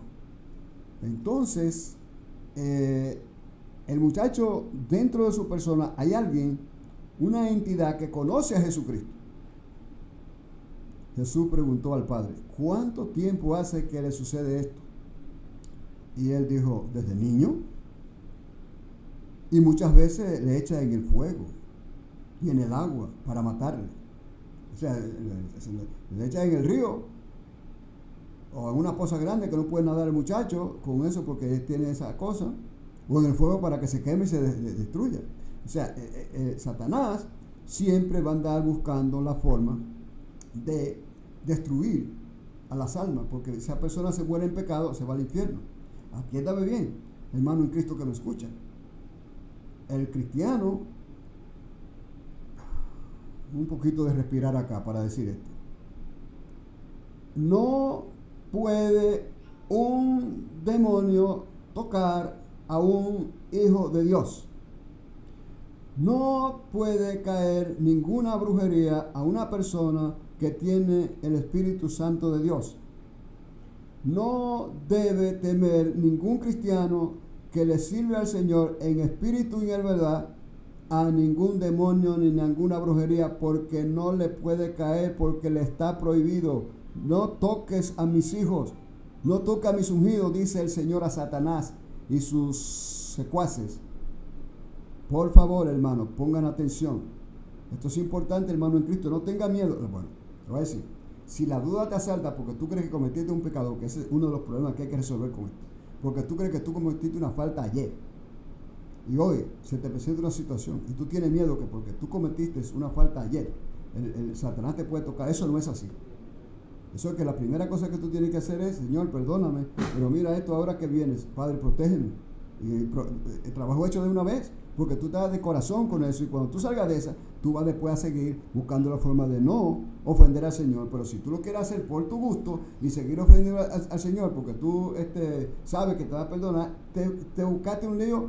entonces, el muchacho, dentro de su persona, hay alguien, una entidad que conoce a Jesucristo. Jesús preguntó al Padre: ¿cuánto tiempo hace que le sucede esto? Y él dijo: desde niño. Y muchas veces le echa en el fuego y en el agua para matarle. O sea, le echa en el río o en una poza grande que no puede nadar el muchacho con eso porque él tiene esa cosa, o en el fuego para que se queme y se destruya. O sea, Satanás siempre va a andar buscando la forma de destruir a las almas, porque si esa persona se muere en pecado, se va al infierno. Atiéndame bien, hermano en Cristo que me escucha. El cristiano, un poquito de respirar acá para decir esto. No puede un demonio tocar a un hijo de Dios. No puede caer ninguna brujería a una persona que tiene el Espíritu Santo de Dios. No debe temer ningún cristiano que le sirve al Señor en espíritu y en verdad a ningún demonio ni ninguna brujería, porque no le puede caer, porque le está prohibido. No toques a mis hijos, no toques a mis ungidos, dice el Señor a Satanás y sus secuaces. Por favor, hermano, pongan atención. Esto es importante, hermano en Cristo. No tenga miedo. Bueno, te voy a decir, si la duda te asalta porque tú crees que cometiste un pecado, que ese es uno de los problemas que hay que resolver con esto, porque tú crees que tú cometiste una falta ayer y hoy se te presenta una situación y tú tienes miedo que porque tú cometiste una falta ayer, el Satanás te puede tocar. Eso no es así. Eso es que la primera cosa que tú tienes que hacer es: Señor, perdóname, pero mira esto ahora que vienes, Padre, protégeme. Y el trabajo hecho de una vez, porque tú estás de corazón con eso, y cuando tú salgas de esa, tú vas después a seguir buscando la forma de no ofender al Señor. Pero si tú lo quieres hacer por tu gusto y seguir ofendiendo al Señor porque tú sabes que te va a perdonar, te buscaste un lío,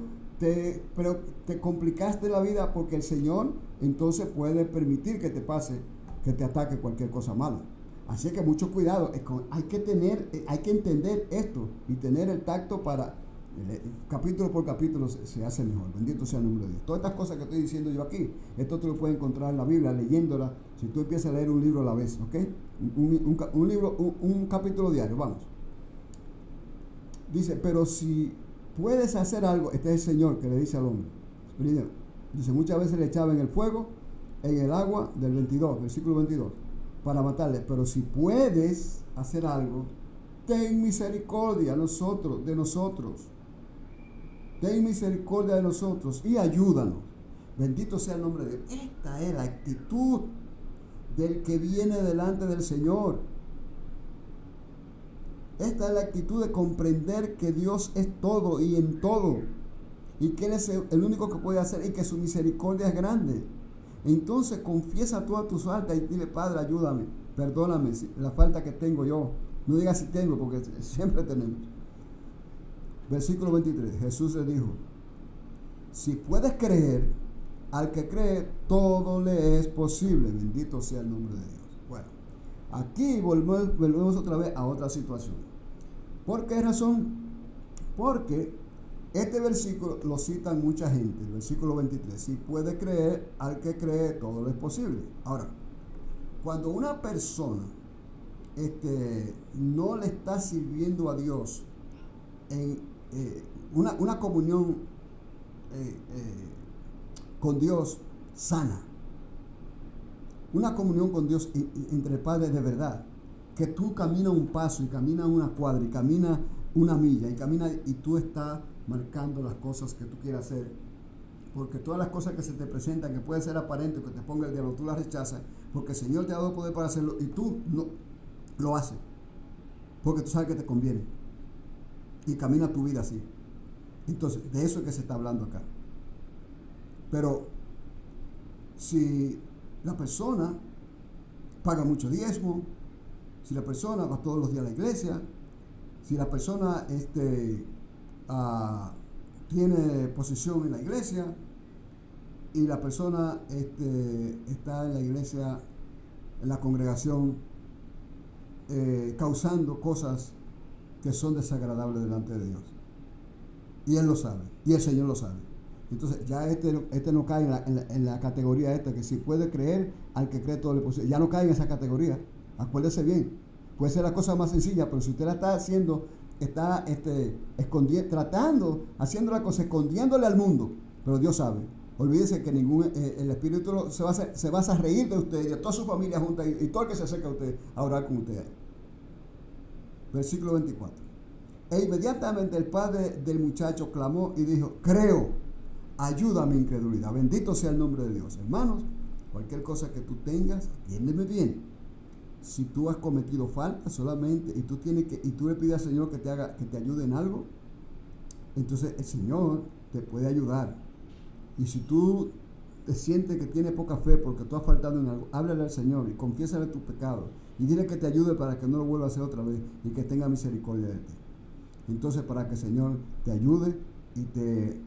pero te complicaste la vida, porque el Señor entonces puede permitir que te pase, que te ataque cualquier cosa mala. Así que mucho cuidado. Hay que entender esto y tener el tacto para capítulo por capítulo se hace mejor. Bendito sea el nombre de Dios. Todas estas cosas que estoy diciendo yo aquí, esto te lo puedes encontrar en la Biblia, leyéndola. Si tú empiezas a leer un libro a la vez, ¿ok? Un capítulo diario, vamos. Dice: pero si puedes hacer algo, este es el Señor que le dice al hombre. Dice: muchas veces le echaba en el fuego, en el agua, del 22, versículo 22. para matarle. Pero si puedes hacer algo, ten misericordia de nosotros. Ten misericordia de nosotros y ayúdanos. Bendito sea el nombre de Dios. Esta es la actitud del que viene delante del Señor. Esta es la actitud de comprender que Dios es todo y en todo, y que Él es el único que puede hacer, y que su misericordia es grande. Entonces confiesa todas tus faltas y dile: Padre, ayúdame, perdóname la falta que tengo yo. No digas si tengo, porque siempre tenemos. Versículo 23, Jesús le dijo: si puedes creer, al que cree todo le es posible. Bendito sea el nombre de Dios. Bueno, aquí volvemos otra vez a otra situación. ¿Por qué razón? Porque este versículo lo citan mucha gente. El versículo 23, si puede creer, al que cree todo le es posible. Ahora, cuando una persona no le está sirviendo a Dios en una comunión con Dios sana, una comunión con Dios entre padres de verdad, que tú caminas un paso y caminas una cuadra y caminas una milla y tú estás marcando las cosas que tú quieres hacer, porque todas las cosas que se te presentan, que puede ser aparente, que te ponga el diablo, tú las rechazas, porque el Señor te ha dado poder para hacerlo y tú no lo haces, porque tú sabes que te conviene y camina tu vida así. Entonces, de eso es que se está hablando acá. Pero si la persona paga mucho diezmo, si la persona va todos los días a la iglesia, si la persona tiene posición en la iglesia y la persona está en la iglesia, en la congregación, causando cosas que son desagradables delante de Dios, y Él lo sabe, y el Señor lo sabe. Entonces ya no cae en la categoría que si puede creer, al que cree todo le es posible. Ya no cae en esa categoría. Acuérdese bien, puede ser la cosa más sencilla, pero si usted la está haciendo, está haciendo la cosa, escondiéndole al mundo, pero Dios sabe. Olvídese que el Espíritu se va a reír de usted y de toda su familia junta y todo el que se acerca a usted a orar con usted. Versículo 24. E inmediatamente el padre del muchacho clamó y dijo: creo, ayuda a mi incredulidad. Bendito sea el nombre de Dios. Hermanos, cualquier cosa que tú tengas, atiéndeme bien. Si tú has cometido falta solamente y tú le pides al Señor que te ayude en algo, entonces el Señor te puede ayudar. Y si tú te sientes que tienes poca fe porque tú has faltado en algo, háblale al Señor y confiésale tus pecados y dile que te ayude para que no lo vuelva a hacer otra vez y que tenga misericordia de ti. Entonces, para que el Señor te ayude y te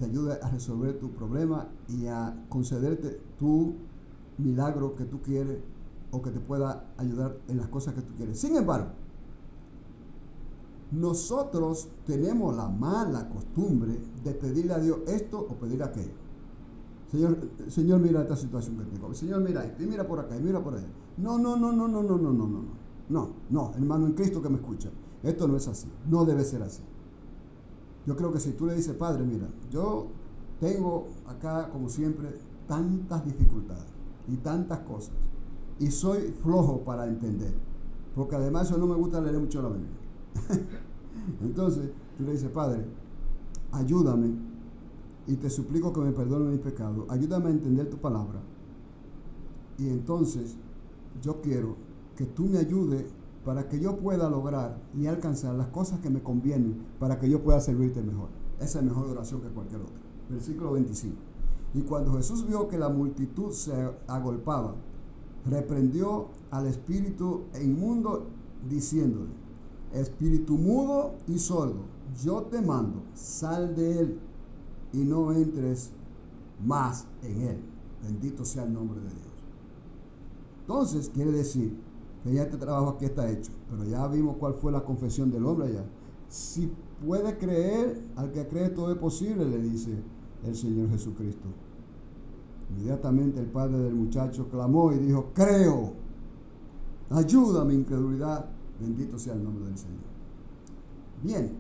ayude a resolver tu problema y a concederte tu milagro que tú quieres, o que te pueda ayudar en las cosas que tú quieres. Sin embargo, nosotros tenemos la mala costumbre de pedirle a Dios esto o pedir aquello. Señor, mira esta situación que tengo. Señor, mira esto, y mira por acá, y mira por allá. No, hermano en Cristo que me escucha. Esto no es así, no debe ser así. Yo creo que si tú le dices: Padre, mira, yo tengo acá, como siempre, tantas dificultades y tantas cosas, y soy flojo para entender, porque además yo no me gusta leer mucho la Biblia. Entonces tú le dices: Padre, ayúdame y te suplico que me perdone mis pecados, ayúdame a entender tu palabra, y entonces yo quiero que tú me ayudes para que yo pueda lograr y alcanzar las cosas que me convienen, para que yo pueda servirte mejor. Esa es mejor oración que cualquier otra. Versículo 25. Y cuando Jesús vio que la multitud se agolpaba, reprendió al espíritu inmundo, diciéndole: espíritu mudo y sordo, yo te mando, sal de él y no entres más en él. Bendito sea el nombre de Dios. Entonces quiere decir que ya este trabajo aquí está hecho, pero ya vimos cuál fue la confesión del hombre allá. Si puede creer, al que cree todo es posible, le dice el Señor Jesucristo. Inmediatamente el padre del muchacho clamó y dijo: creo, ayuda a mi incredulidad. Bendito sea el nombre del Señor. Bien,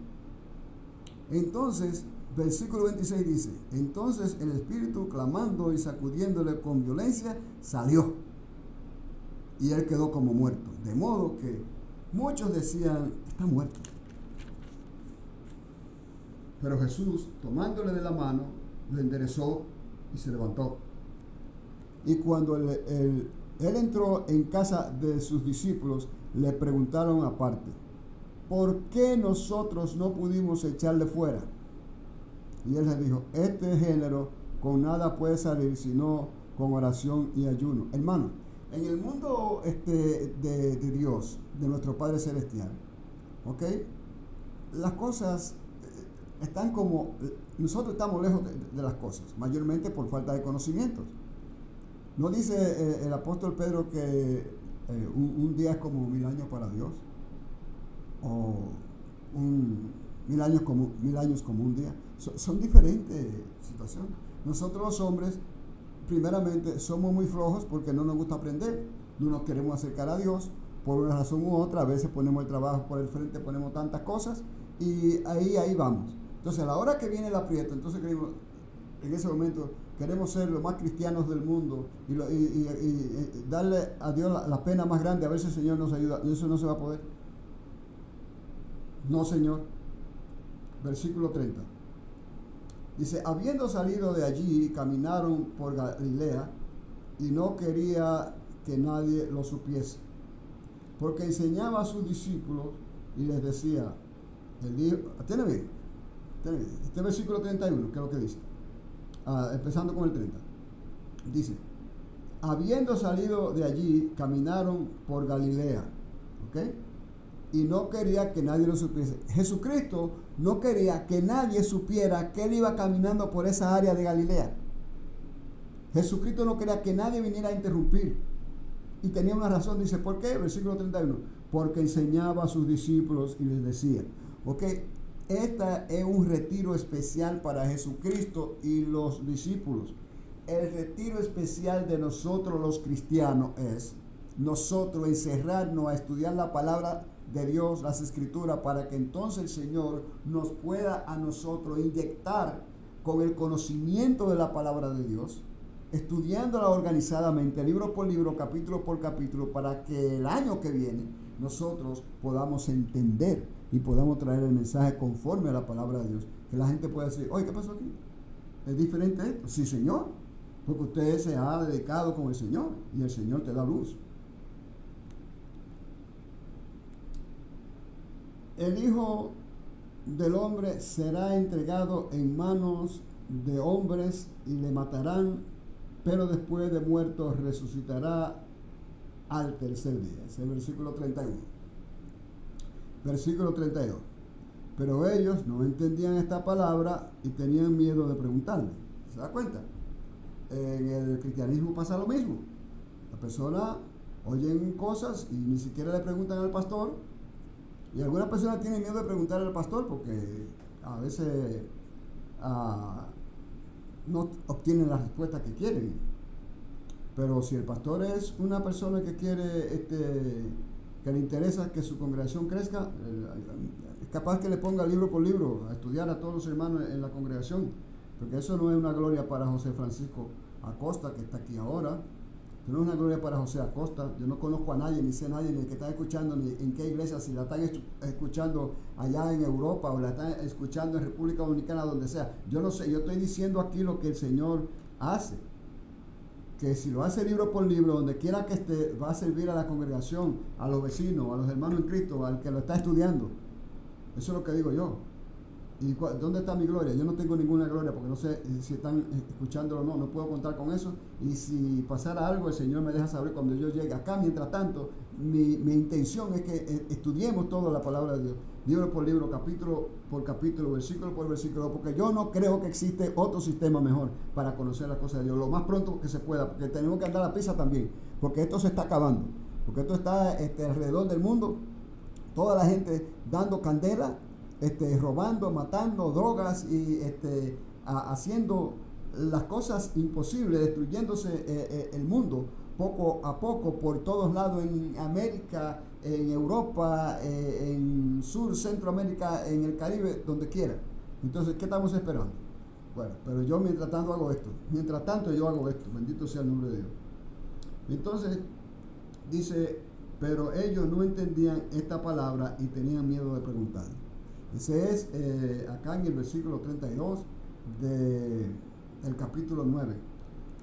entonces versículo 26 dice: entonces el espíritu, clamando y sacudiéndole con violencia, salió. y él quedó como muerto. De modo que muchos decían, está muerto. Pero Jesús, tomándole de la mano, lo enderezó y se levantó. Y cuando él entró en casa de sus discípulos, le preguntaron aparte, ¿por qué nosotros no pudimos echarle fuera? Y él les dijo, este género con nada puede salir sino con oración y ayuno. Hermano, en el mundo de Dios, de nuestro Padre Celestial, ¿ok? Las cosas están como, nosotros estamos lejos de las cosas, mayormente por falta de conocimientos. ¿No dice el apóstol Pedro que un día es como 1000 años para Dios? O 1000 años como un día. Son diferentes situaciones. Nosotros los hombres, primeramente, somos muy flojos porque no nos gusta aprender. No nos queremos acercar a Dios por una razón u otra. A veces ponemos el trabajo por el frente, ponemos tantas cosas y ahí vamos. Entonces, a la hora que viene el aprieto, entonces en ese momento queremos ser los más cristianos del mundo y darle a Dios la pena más grande, a ver si el Señor nos ayuda. Y eso no se va a poder. No, Señor. Versículo 30. Dice, habiendo salido de allí, caminaron por Galilea y no quería que nadie lo supiese, porque enseñaba a sus discípulos y les decía, ¿tiene bien? Este versículo 31, ¿qué es lo que dice? Empezando con el 30. Dice, habiendo salido de allí, caminaron por Galilea, ¿ok? Y no quería que nadie lo supiese. Jesucristo no quería que nadie supiera que él iba caminando por esa área de Galilea. Jesucristo no quería que nadie viniera a interrumpir. Y tenía una razón, dice, ¿por qué? Versículo 31. Porque enseñaba a sus discípulos y les decía, ok, este es un retiro especial para Jesucristo y los discípulos. El retiro especial de nosotros los cristianos es nosotros encerrarnos a estudiar la palabra de Dios, las escrituras, para que entonces el Señor nos pueda a nosotros inyectar con el conocimiento de la palabra de Dios, estudiándola organizadamente, libro por libro, capítulo por capítulo, para que el año que viene nosotros podamos entender y podamos traer el mensaje conforme a la palabra de Dios. Que la gente pueda decir, oye, ¿qué pasó aquí? ¿Es diferente esto? Sí, Señor, porque usted se ha dedicado con el Señor y el Señor te da luz. El Hijo del Hombre será entregado en manos de hombres y le matarán, pero después de muerto resucitará al tercer día. Ese es el versículo 31. Versículo 32. Pero ellos no entendían esta palabra y tenían miedo de preguntarle. ¿Se da cuenta? En el cristianismo pasa lo mismo. La persona oyen cosas y ni siquiera le preguntan al pastor. Y algunas personas tienen miedo de preguntar al pastor porque a veces no obtienen la respuesta que quieren. Pero si el pastor es una persona que quiere, que le interesa que su congregación crezca, es capaz que le ponga libro por libro a estudiar a todos los hermanos en la congregación. Porque eso no es una gloria para José Francisco Acosta, que está aquí ahora. No es una gloria para José Acosta. Yo no conozco a nadie, ni sé a nadie, ni que está escuchando, ni en qué iglesia, si la están escuchando allá en Europa o la están escuchando en República Dominicana, donde sea. Yo no sé, yo estoy diciendo aquí lo que el Señor hace. Que si lo hace libro por libro, donde quiera que esté, va a servir a la congregación, a los vecinos, a los hermanos en Cristo, al que lo está estudiando. Eso es lo que digo yo. ¿Y dónde está mi gloria? Yo no tengo ninguna gloria porque no sé si están escuchándolo o no. No puedo contar con eso. Y si pasara algo, el Señor me deja saber cuando yo llegue acá. Mientras tanto, mi intención es que estudiemos toda la palabra de Dios, libro por libro, capítulo por capítulo, versículo por versículo, porque yo no creo que existe otro sistema mejor para conocer las cosas de Dios lo más pronto que se pueda, porque tenemos que andar a prisa también, porque esto se está acabando, porque esto está alrededor del mundo, toda la gente dando candela, robando, matando, drogas y haciendo las cosas imposibles, destruyéndose el mundo poco a poco por todos lados, en América, en Europa, en Sur, Centroamérica, en el Caribe, donde quiera. Entonces, ¿qué estamos esperando? Bueno, pero yo mientras tanto yo hago esto, bendito sea el nombre de Dios. Entonces, dice, pero ellos no entendían esta palabra y tenían miedo de preguntar. Ese es acá en el versículo 32 del capítulo 9.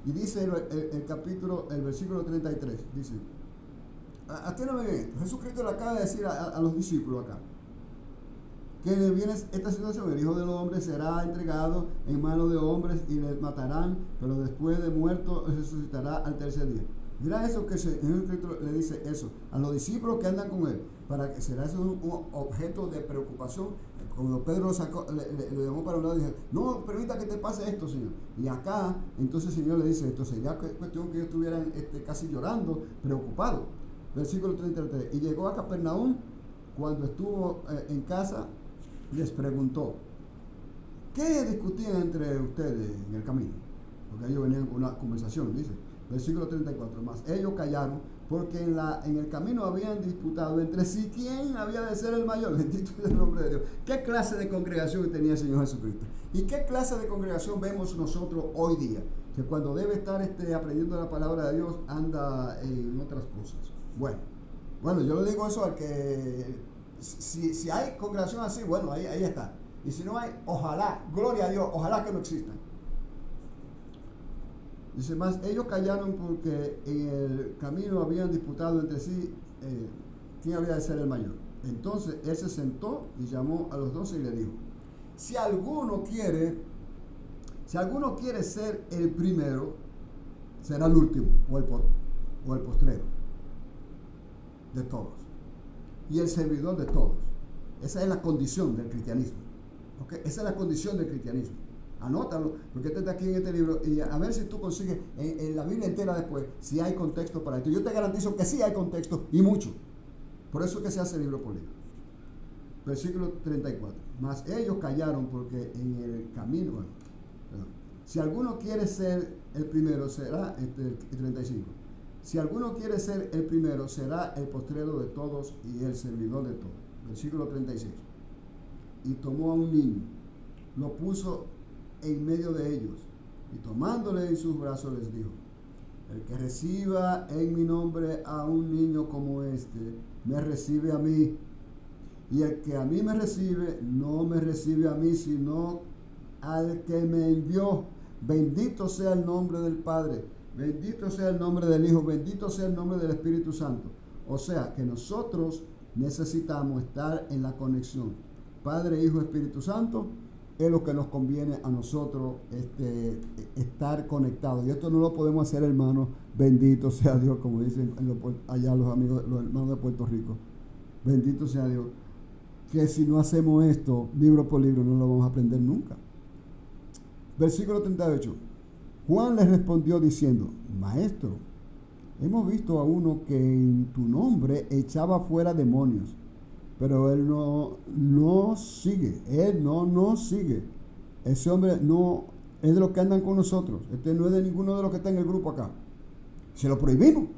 Y dice el versículo 33, dice, atiéndame bien, Jesucristo le acaba de decir a los discípulos acá, que viene esta situación: el Hijo del Hombre será entregado en manos de hombres y le matarán, pero después de muerto resucitará al tercer día. Mira eso que Jesucristo le dice eso a los discípulos que andan con él, para que será eso un objeto de preocupación. Cuando Pedro lo sacó, le llamó para un lado y dijo, no permita que te pase esto, Señor. Y acá, entonces el Señor le dice, esto sería cuestión que ellos estuvieran casi llorando, preocupados. Versículo 33, y llegó a Capernaum. Cuando estuvo en casa, les preguntó, ¿qué discutían entre ustedes en el camino? Porque ellos venían con una conversación, dice. Versículo 34, más ellos callaron, porque en el camino habían disputado entre sí quién había de ser el mayor. Bendito es el nombre de Dios. ¿Qué clase de congregación tenía el Señor Jesucristo? ¿Y qué clase de congregación vemos nosotros hoy día? Que cuando debe estar aprendiendo la palabra de Dios, anda en otras cosas. Bueno, yo le digo eso al que, si hay congregación así, bueno, ahí está. Y si no hay, ojalá, gloria a Dios, ojalá que no existan. Dice más, ellos callaron porque en el camino habían disputado entre sí quién había de ser el mayor. Entonces él se sentó y llamó a los 12 y le dijo, si alguno quiere ser el primero, será el último o el postrero de todos y el servidor de todos. Esa es la condición del cristianismo. ¿Okay? Esa es la condición del cristianismo. Anótalo, porque este está aquí en este libro, y a ver si tú consigues en la Biblia entera después, si hay contexto para esto. Yo te garantizo que sí hay contexto, y mucho. Por eso es que se hace libro por libro. Versículo 34. Mas ellos callaron porque en el camino, si alguno quiere ser el primero, será, el 35. Si alguno quiere ser el primero, será el postrero de todos y el servidor de todos. Versículo 36. Y tomó a un niño, lo puso en medio de ellos, y tomándole en sus brazos les dijo, el que reciba en mi nombre a un niño como este, me recibe a mí, y el que a mí me recibe, no me recibe a mí, sino al que me envió. Bendito sea el nombre del Padre, bendito sea el nombre del Hijo, bendito sea el nombre del Espíritu Santo. O sea, que nosotros necesitamos estar en la conexión Padre, Hijo, Espíritu Santo. Es lo que nos conviene a nosotros estar conectados. Y esto no lo podemos hacer, hermanos. Bendito sea Dios, como dicen allá los amigos, los hermanos de Puerto Rico. Bendito sea Dios. Que si no hacemos esto, libro por libro, no lo vamos a aprender nunca. Versículo 38. Juan les respondió diciendo, Maestro, hemos visto a uno que en tu nombre echaba fuera demonios. Pero él no sigue, él no nos sigue. Ese hombre no es de los que andan con nosotros. No es de ninguno de los que está en el grupo acá. Se lo prohibimos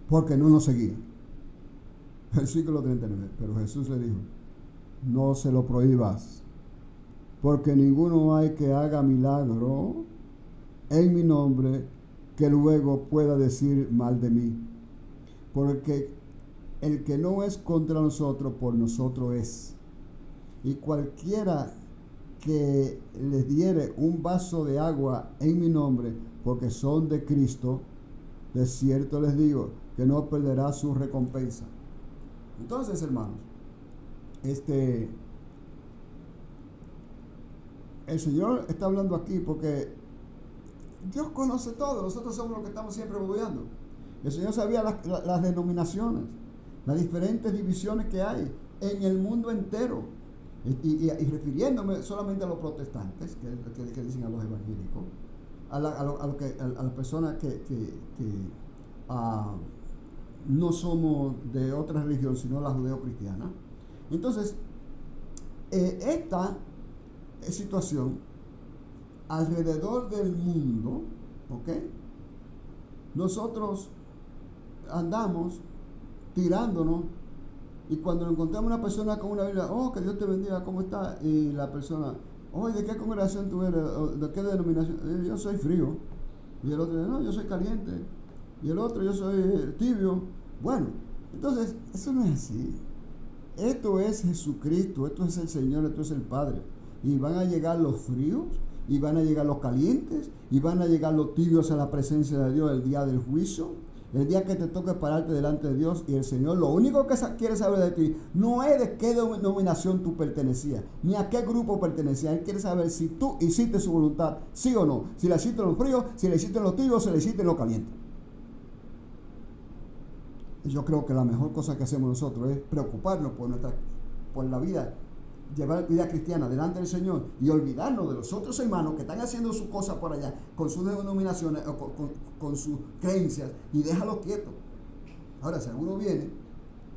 porque no nos seguía. Versículo 39. Pero Jesús le dijo, no se lo prohíbas, porque ninguno hay que haga milagro en mi nombre que luego pueda decir mal de mí. Porque el que no es contra nosotros, por nosotros es. Y cualquiera que les diere un vaso de agua en mi nombre, porque son de Cristo, de cierto les digo, que no perderá su recompensa. Entonces, hermanos, el Señor está hablando aquí porque Dios conoce todo. Nosotros somos los que estamos siempre bobeando. El Señor sabía las denominaciones, las diferentes divisiones que hay en el mundo entero, y refiriéndome solamente a los protestantes, que dicen a los evangélicos, a las personas que no somos de otra religión, sino la judeo-cristiana. Entonces, esta situación alrededor del mundo, ¿ok? Nosotros andamos tirándonos, y cuando encontramos una persona con una Biblia, oh, que Dios te bendiga, ¿cómo está? Y la persona, oh, ¿de qué congregación tú eres? ¿De qué denominación? Yo soy frío. Y el otro, no, yo soy caliente. y el otro yo soy tibio. Bueno, entonces eso no es así. Esto es Jesucristo, esto es el Señor, esto es el Padre. Y van a llegar los fríos, y van a llegar los calientes, y van a llegar los tibios a la presencia de Dios el día del juicio, el día que te toque pararte delante de Dios. Y el Señor lo único que quiere saber de ti no es de qué denominación tú pertenecías, ni a qué grupo pertenecías. Él quiere saber si tú hiciste su voluntad, sí o no. Si la hiciste en los fríos, si la hiciste en los tibios, si la hiciste en los calientes. Yo creo que la mejor cosa que hacemos nosotros es preocuparnos por la vida, llevar vida cristiana delante del Señor y olvidarnos de los otros hermanos que están haciendo sus cosas por allá con sus denominaciones o con sus creencias, y déjalos quietos. Ahora, si alguno viene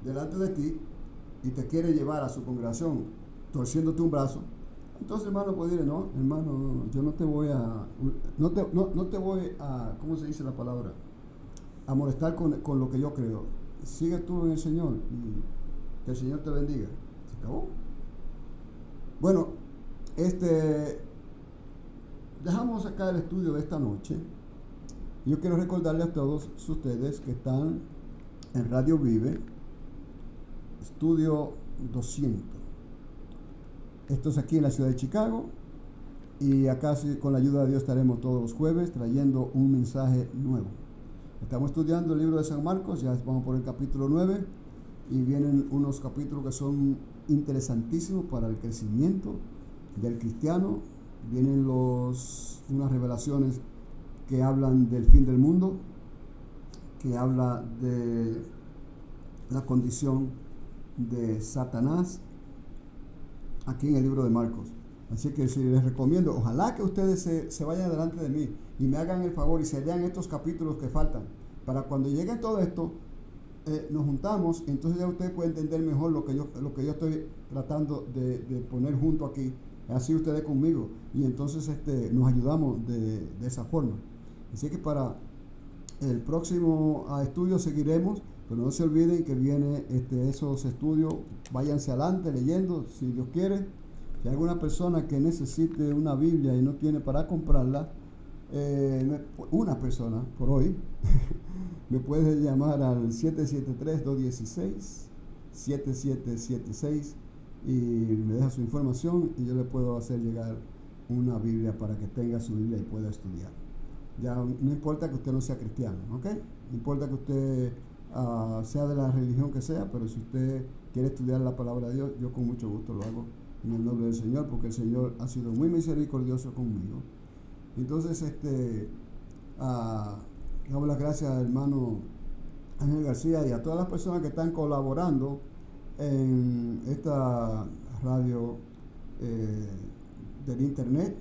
delante de ti y te quiere llevar a su congregación torciéndote un brazo, entonces, hermano, pues dile: no, hermano, yo no te voy a ¿cómo se dice la palabra? A molestar con lo que yo creo. Sigue tú en el Señor y que el Señor te bendiga. Se acabó. Bueno, dejamos acá el estudio de esta noche. Yo quiero recordarles a todos ustedes que están en Radio Vive, estudio 200. Esto es aquí en la ciudad de Chicago, y acá con la ayuda de Dios estaremos todos los jueves trayendo un mensaje nuevo. Estamos estudiando el libro de San Marcos, ya vamos por el capítulo 9, y vienen unos capítulos que son interesantísimos para el crecimiento del cristiano. Vienen unas revelaciones que hablan del fin del mundo, que habla de la condición de Satanás, aquí en el libro de Marcos. Así que les recomiendo, ojalá que ustedes se vayan delante de mí y me hagan el favor y se lean estos capítulos que faltan, para cuando llegue todo esto, nos juntamos, entonces ya ustedes pueden entender mejor lo que yo estoy tratando de poner junto aquí, así ustedes conmigo, y entonces nos ayudamos de esa forma. Así que para el próximo estudio seguiremos, pero no se olviden que viene esos estudios. Váyanse adelante leyendo, si Dios quiere. Si hay alguna persona que necesite una Biblia y no tiene para comprarla, una persona por hoy, me puede llamar al 773-216-7776 y me deja su información, y yo le puedo hacer llegar una Biblia para que tenga su Biblia y pueda estudiar. Ya no importa que usted no sea cristiano, ¿ok? No importa que usted sea de la religión que sea, pero si usted quiere estudiar la palabra de Dios, yo con mucho gusto lo hago en el nombre del Señor, porque el Señor ha sido muy misericordioso conmigo. Entonces, damos las gracias al hermano Ángel García y a todas las personas que están colaborando en esta radio del internet,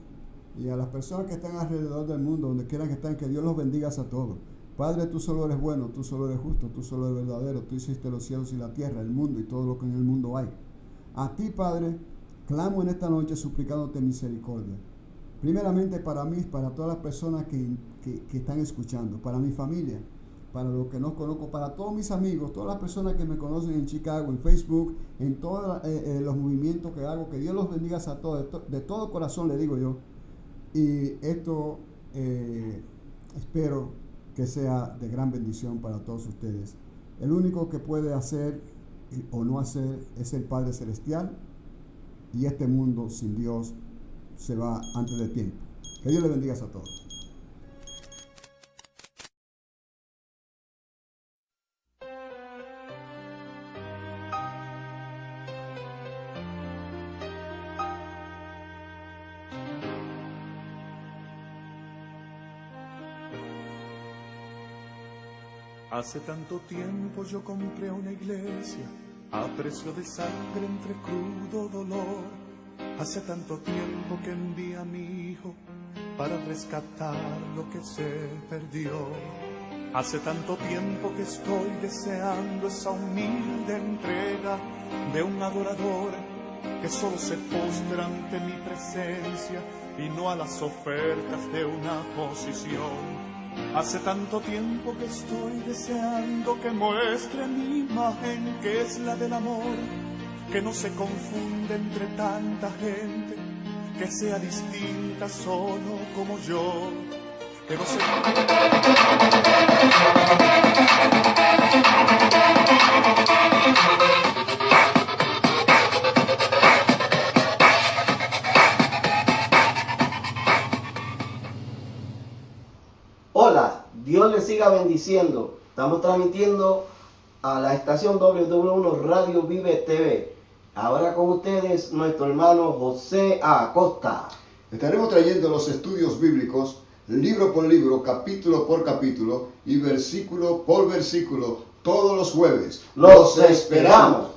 y a las personas que están alrededor del mundo, donde quieran que estén, que Dios los bendiga a todos. Padre, tú solo eres bueno, tú solo eres justo, tú solo eres verdadero, tú hiciste los cielos y la tierra, el mundo y todo lo que en el mundo hay. A ti, Padre, clamo en esta noche suplicándote misericordia. Primeramente para mí, para todas las personas que están escuchando, para mi familia, para los que no conozco, para todos mis amigos, todas las personas que me conocen en Chicago, en Facebook, en todos los movimientos que hago, que Dios los bendiga a todos, de todo corazón le digo yo. Y esto espero que sea de gran bendición para todos ustedes. El único que puede hacer o no hacer es el Padre Celestial, y este mundo sin Dios se va antes de tiempo. Que Dios le bendiga a todos. Hace tanto tiempo yo compré una iglesia a precio de sangre entre crudo dolor. Hace tanto tiempo que envié a mi hijo para rescatar lo que se perdió. Hace tanto tiempo que estoy deseando esa humilde entrega de un adorador que solo se postra ante mi presencia y no a las ofertas de una posición. Hace tanto tiempo que estoy deseando que muestre mi imagen, que es la del amor, que no se confunde entre tanta gente, que sea distinta solo como yo, pero sé. Hola, Dios les siga bendiciendo. Estamos transmitiendo a la estación W1 Radio Vive TV. Ahora con ustedes nuestro hermano José Acosta. Estaremos trayendo los estudios bíblicos, libro por libro, capítulo por capítulo y versículo por versículo, todos los jueves. Los esperamos.